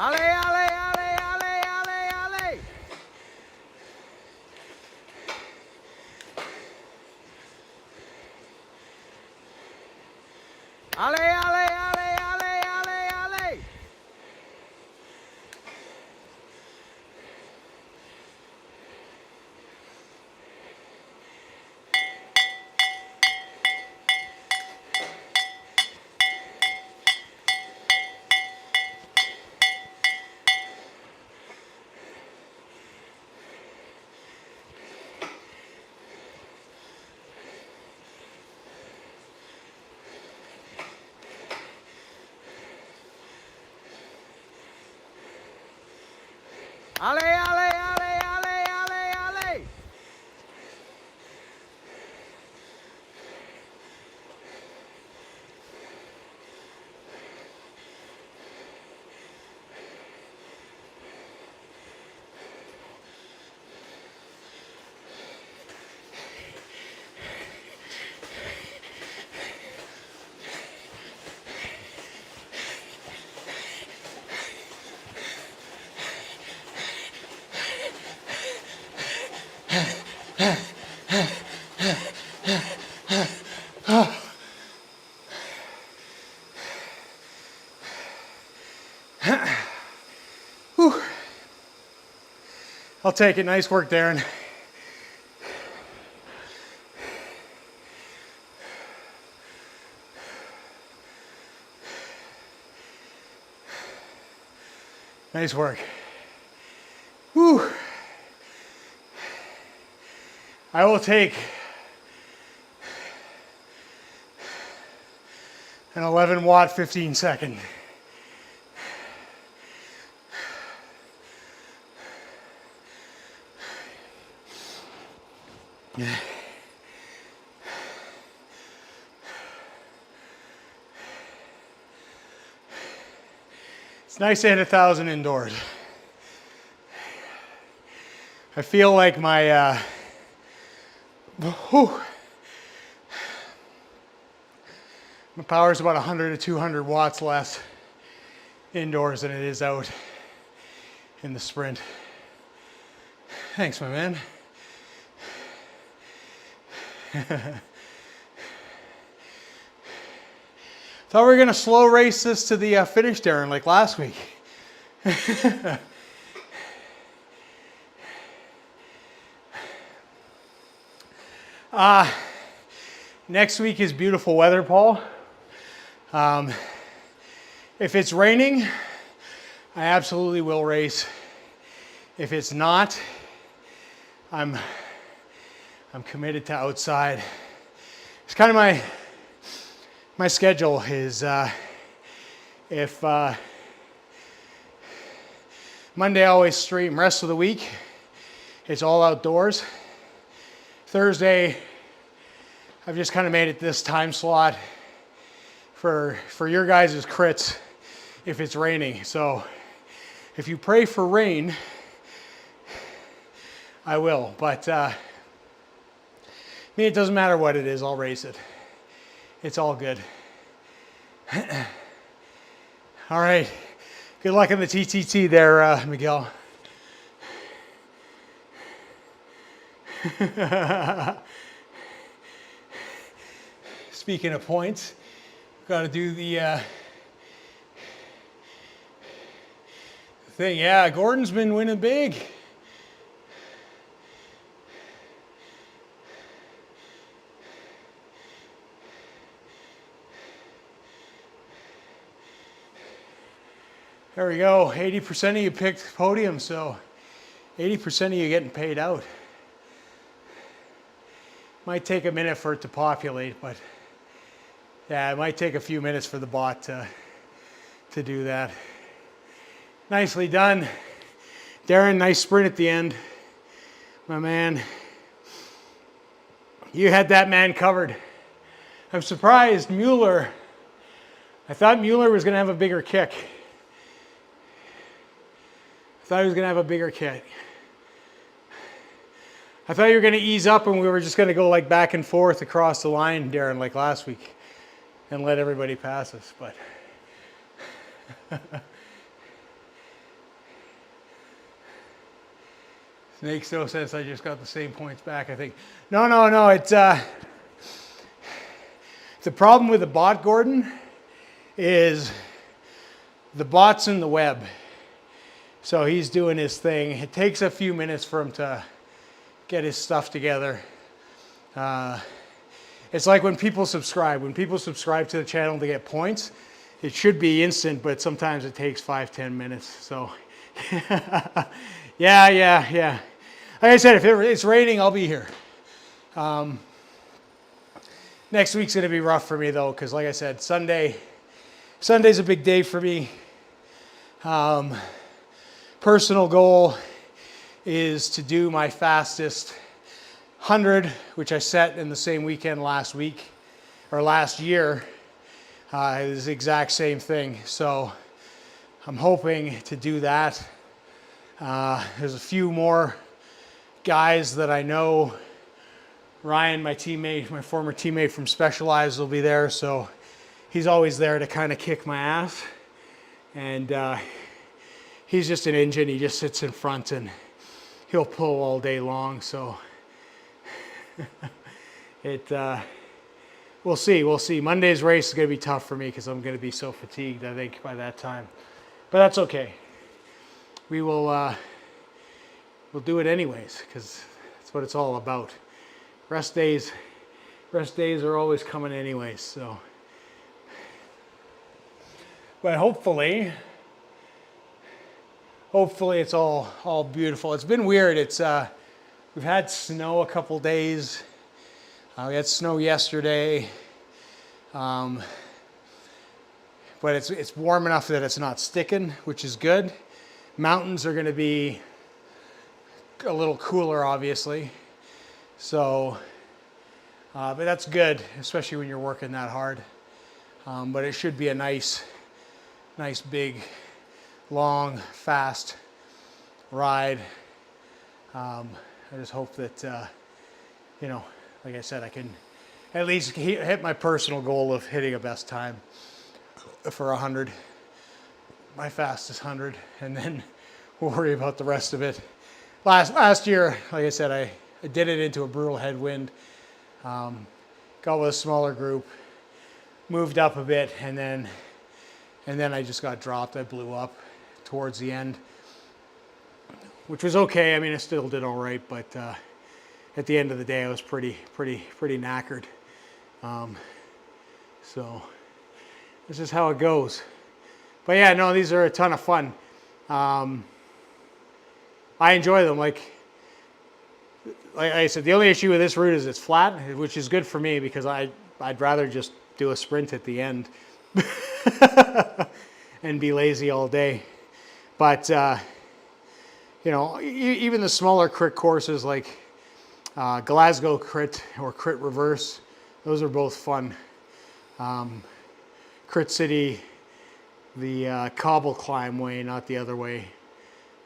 Ale, ale, ale, ale, ale, ale. Ale, ale, ale, ale, ale, ale. Ale, ale, ale, ale, ale, ale. Whew. I'll take it. Nice work, Darren. Nice work. Whew. I will take an 11 watt 15 second. It's nice to hit 1,000 indoors. I feel like my my power is about 100 to 200 watts less indoors than it is out in the sprint. Thanks, my man. Thought we were gonna slow race this to the finish, Darren, like last week. Next week is beautiful weather, Paul. If it's raining, I absolutely will race. If it's not, I'm committed to outside. It's kind of my schedule is if Monday I always stream, rest of the week it's all outdoors. Thursday I've just kind of made it this time slot for your guys' crits if it's raining. So if you pray for rain, I will, but me, it doesn't matter what it is, I'll race it. It's all good. All right. Good luck in the TTT there, Miguel. Speaking of points, got to do the thing. Yeah, Gordon's been winning big. There we go. 80% of you picked podium, so 80% of you getting paid out. Might take a minute for it to populate, but yeah, it might take a few minutes for the bot to do that. Nicely done. Darren, nice sprint at the end. My man. You had that man covered. I'm surprised Mueller, I thought Mueller was going to have a bigger kick. I thought he was going to have a bigger kick. I thought you were going to ease up and we were just going to go like back and forth across the line, Darren, like last week, and let everybody pass us. But Makes no sense. I just got the same points back, I think. No. It's the problem with the bot, Gordon, is the bot's in the web. So he's doing his thing. It takes a few minutes for him to get his stuff together. It's like when people subscribe. When people subscribe to the channel to get points, it should be instant, but sometimes it takes 5-10 minutes. So yeah. Like I said, if it's raining, I'll be here. Next week's going to be rough for me, though, because like I said, Sunday's a big day for me. Personal goal is to do my fastest 100, which I set in the same weekend last year. It was the exact same thing. So I'm hoping to do that. There's a few more guys that I know. Ryan, my former teammate from Specialized, will be there. So he's always there to kind of kick my ass. And he's just an engine. He just sits in front and he'll pull all day long. So we'll see. Monday's race is going to be tough for me because I'm going to be so fatigued, I think, by that time. But that's okay. We'll do it anyways because that's what it's all about. Rest days are always coming anyways. So, but hopefully it's all beautiful. It's been weird. We've had snow a couple days. We had snow yesterday, but it's warm enough that it's not sticking, which is good. Mountains are going to be a little cooler, obviously. So, but that's good, especially when you're working that hard. But it should be a nice, big, long, fast ride. I just hope that, like I said, I can at least hit my personal goal of hitting a best time for 100, my fastest 100, and then we'll worry about the rest of it. Last year, like I said, I did it into a brutal headwind, got with a smaller group, moved up a bit, and then I just got dropped. I blew up towards the end, which was okay. I mean, I still did all right, but at the end of the day, I was pretty knackered. So this is how it goes. But yeah, no, these are a ton of fun. I enjoy them. Like I said, the only issue with this route is it's flat, which is good for me because I'd rather just do a sprint at the end and be lazy all day. But even the smaller crit courses like Glasgow Crit or Crit Reverse, those are both fun. Crit City, the cobble climb way, not the other way,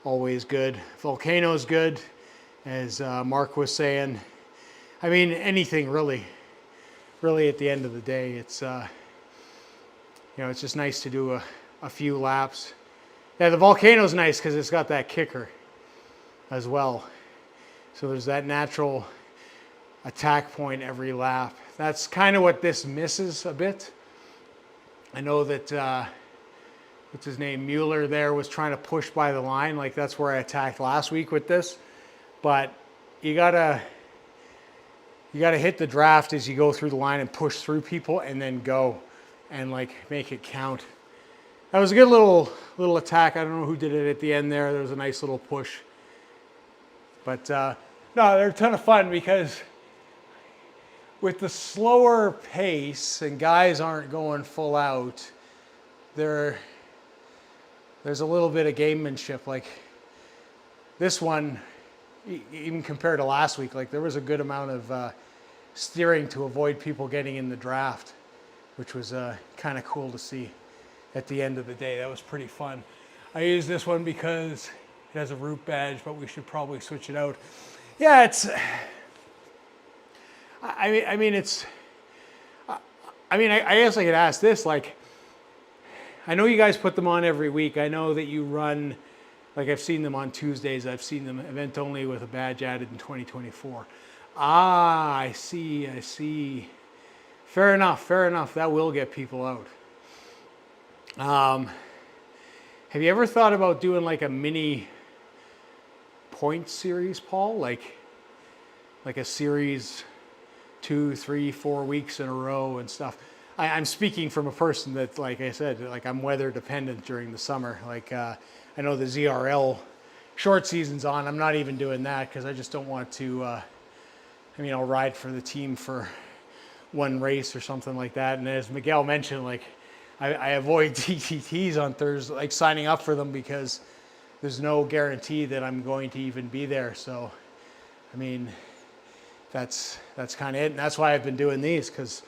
always good. Volcano's good, as Mark was saying. I mean, anything really at the end of the day, it's it's just nice to do a few laps. Yeah, the Volcano's nice because it's got that kicker as well. So there's that natural attack point every lap. That's kind of what this misses a bit. I know that, what's his name, Mueller there was trying to push by the line. Like that's where I attacked last week with this. But you gotta hit the draft as you go through the line and push through people and then go and like make it count. That was a good little attack. I don't know who did it at the end there. There was a nice little push. But no, they're a ton of fun because with the slower pace and guys aren't going full out, there's a little bit of gamemanship. Like this one, even compared to last week, like there was a good amount of steering to avoid people getting in the draft, which was kind of cool to see at the end of the day. That was pretty fun. I use this one because it has a route badge, but we should probably switch it out. Yeah, it's. I guess I could ask this. Like, I know you guys put them on every week. I know that you run Like I've seen them on Tuesdays. I've seen them event only with a badge added in 2024. Ah, I see, I see. Fair enough, fair enough. That will get people out. Have you ever thought about doing like a mini point series, Paul? Like a series 2, 3, 4 weeks in a row and stuff. I'm speaking from a person that, like I said, like I'm weather dependent during the summer. Like I know the ZRL short season's on. I'm not even doing that because I just don't want to, I mean, I'll ride for the team for one race or something like that. And as Miguel mentioned, like I avoid TTTs on Thursday, like signing up for them because there's no guarantee that I'm going to even be there. So, I mean, that's kind of it. And that's why I've been doing these, because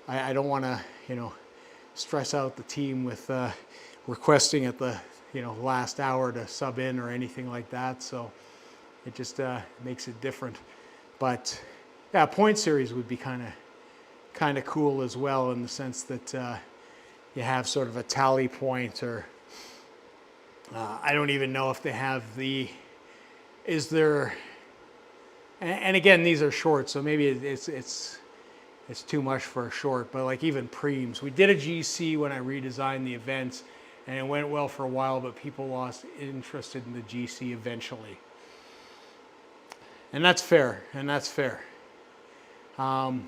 I don't want to, you know, stress out the team with requesting at the, you know, last hour to sub in or anything like that. So it just makes it different. But yeah, point series would be kind of cool as well, in the sense that you have sort of a tally point, or I don't even know if they have the, is there, and again, these are short, so maybe it's too much for a short, but like even preems. We did a GC when I redesigned the events, and it went well for a while, but people lost interest in the GC eventually. And that's fair, and that's fair. You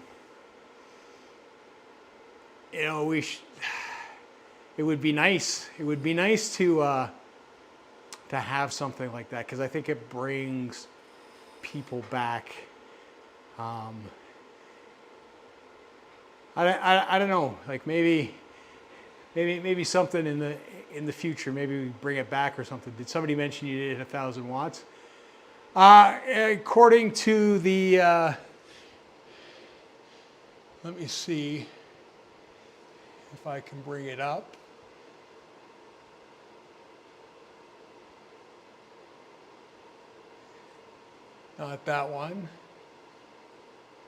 know, it would be nice. It would be nice to have something like that, because I think it brings people back. I don't know. Like maybe something in the future. Maybe we bring it back or something. Did somebody mention you did 1,000 watts? According to the, let me see if I can bring it up. Not that one.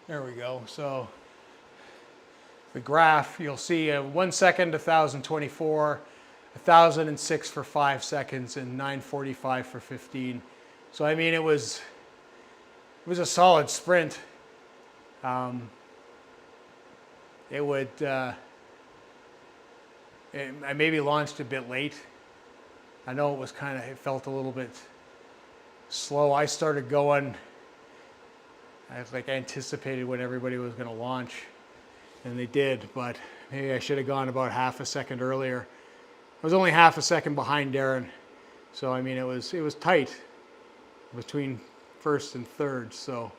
There we go. So the graph, you'll see 1 second, 1,024, 1,006 for 5 seconds, and 945 for 15. So I mean, it was a solid sprint. It would. I maybe launched a bit late. I know it was it felt a little bit slow. I started going, I like anticipated when everybody was going to launch, and they did, but maybe I should have gone about half a second earlier. I was only half a second behind Darren, so I mean it was tight between first and third, so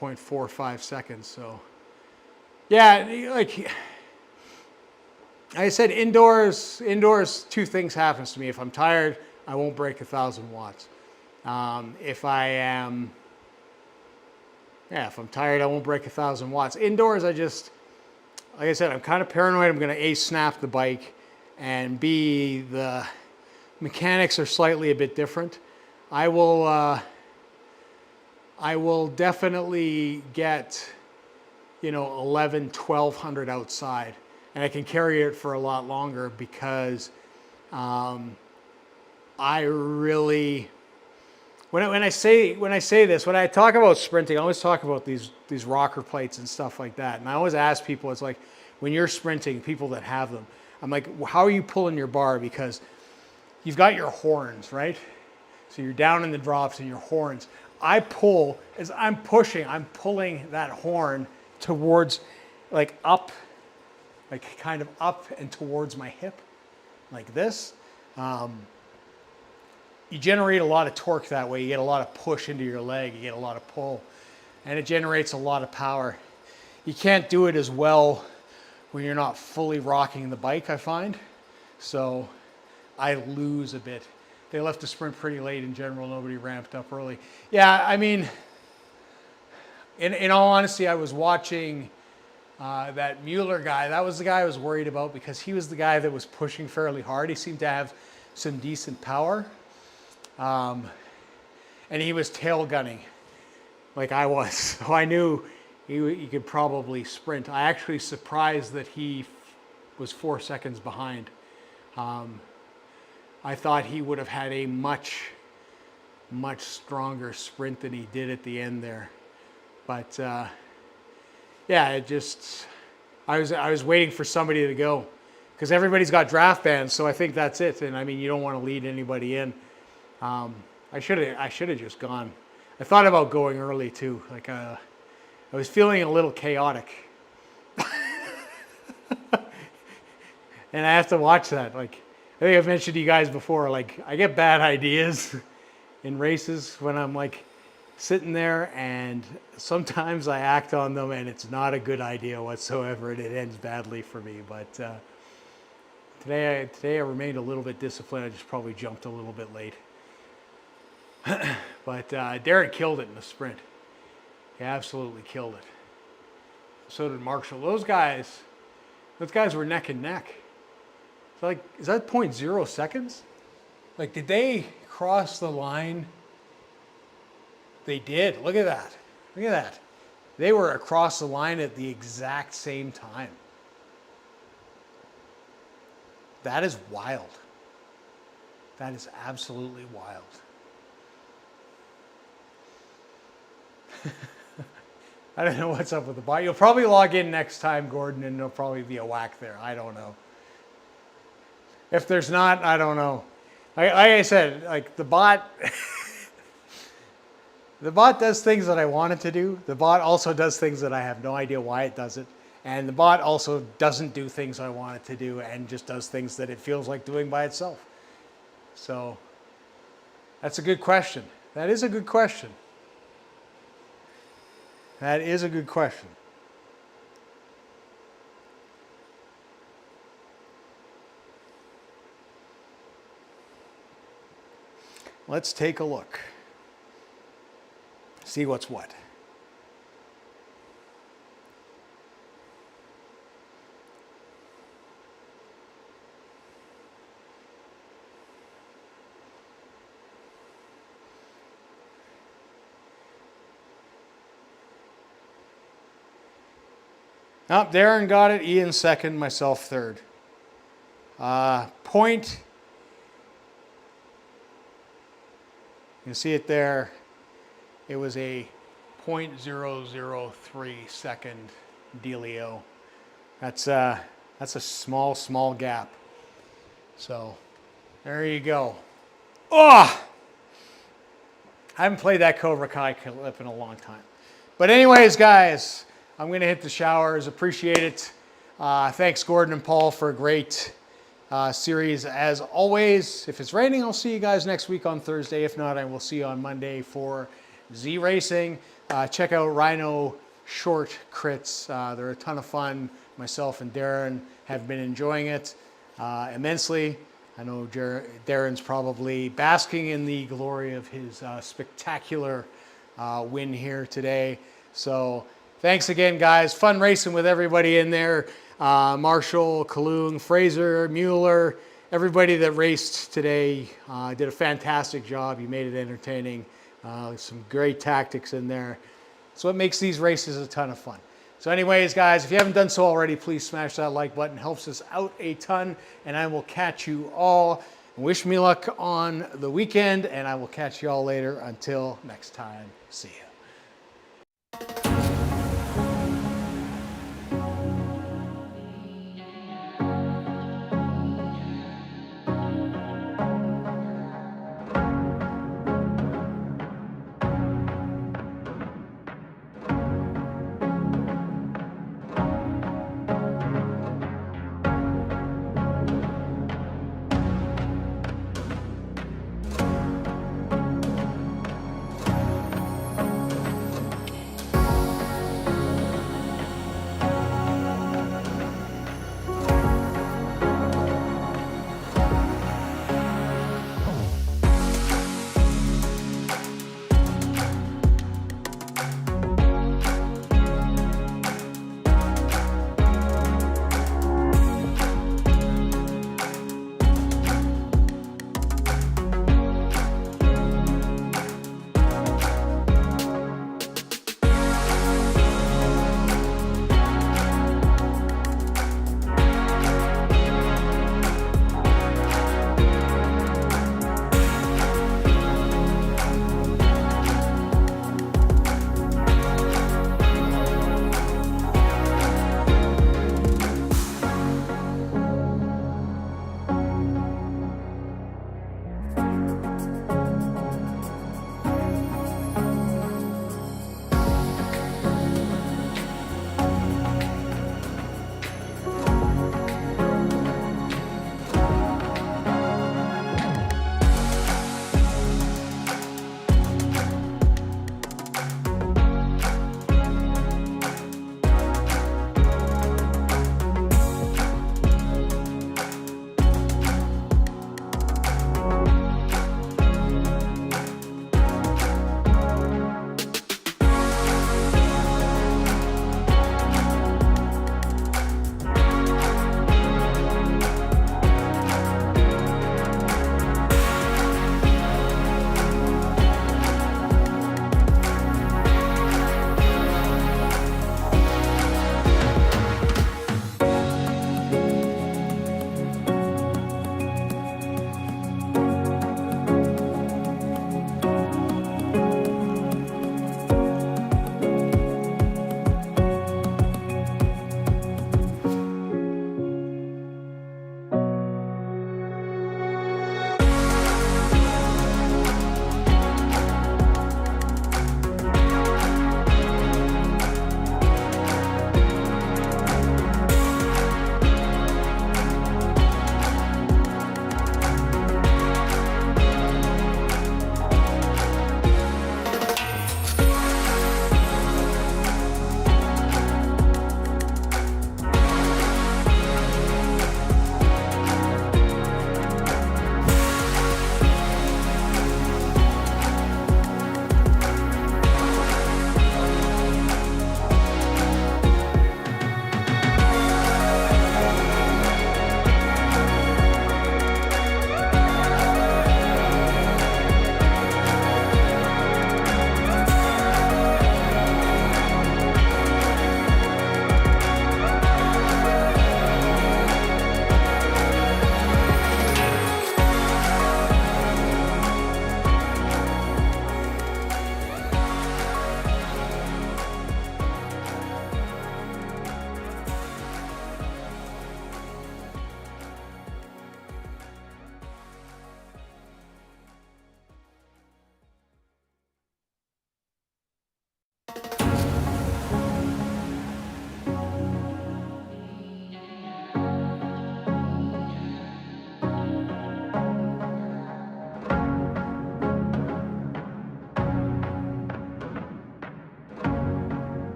0.45 seconds. So yeah, like I said, indoors, two things happens to me. If I'm tired, I won't break 1,000 watts. If I'm tired, I won't break 1,000 watts. Indoors, like I said, I'm kind of paranoid. I'm going to A, snap the bike, and B, the mechanics are slightly a bit different. I will definitely get, 11, 1,200 outside, and I can carry it for a lot longer because I really, when I say this, when I talk about sprinting, I always talk about these rocker plates and stuff like that. And I always ask people, it's like, when you're sprinting, people that have them, I'm like, well, how are you pulling your bar? Because you've got your horns, right? So you're down in the drops and your horns. I pull, as I'm pushing, I'm pulling that horn towards, like up, like kind of up and towards my hip, like this. You generate a lot of torque that way. You get a lot of push into your leg. You get a lot of pull, and it generates a lot of power. You can't do it as well when you're not fully rocking the bike, I find. So I lose a bit. They left the sprint pretty late in general. Nobody ramped up early. Yeah, I mean, in all honesty, I was watching that Mueller guy. That was the guy I was worried about because he was the guy that was pushing fairly hard. He seemed to have some decent power. And he was tail gunning like I was. So I knew he could probably sprint. I actually surprised that he was 4 seconds behind. I thought he would have had a much stronger sprint than he did at the end there. But yeah, it just, I was waiting for somebody to go because everybody's got draft bans, so I think that's it. And I mean, you don't want to lead anybody in. I should have just gone. I thought about going early too. Like I was feeling a little chaotic, and I have to watch that. Like I think I've mentioned to you guys before. Like I get bad ideas in races when I'm like sitting there, and sometimes I act on them, and it's not a good idea whatsoever, and it ends badly for me. But today I remained a little bit disciplined. I just probably jumped a little bit late. But Derek killed it in the sprint. He absolutely killed it. So did Marshall. Those guys were neck and neck. It's like, is that 0.0 seconds? Like, did they cross the line? They did. Look at that. Look at that. They were across the line at the exact same time. That is wild. That is absolutely wild. I don't know what's up with the bot. You'll probably log in next time, Gordon, and there'll probably be a whack there. I don't know. If there's not, I don't know. Like I said, like the bot, the bot does things that I want it to do. The bot also does things that I have no idea why it does it. And the bot also doesn't do things I want it to do and just does things that it feels like doing by itself. So that's a good question. That is a good question. That is a good question. Let's take a look. See what's what. Oh, Darren got it. Ian second. Myself third. Point. You can see it there. It was a 0.003 second dealio. That's a small gap. So there you go. Oh! I haven't played that Cobra Kai clip in a long time. But anyways, guys, I'm going to hit the showers. Appreciate it. Thanks, Gordon and Paul, for a great series as always. If it's raining, I'll see you guys next week on Thursday. If not, I will see you on Monday for ZRacing. Check out Rhino short crits. They're a ton of fun. Myself and Darren have been enjoying it immensely. I know Darren's probably basking in the glory of his spectacular win here today. So thanks again, guys. Fun racing with everybody in there. Marshall, Kalung, Fraser, Mueller, everybody that raced today did a fantastic job. You made it entertaining. Some great tactics in there. It's what makes these races a ton of fun. So anyways, guys, if you haven't done so already, please smash that like button. Helps us out a ton. And I will catch you all. Wish me luck on the weekend, and I will catch you all later. Until next time, see ya.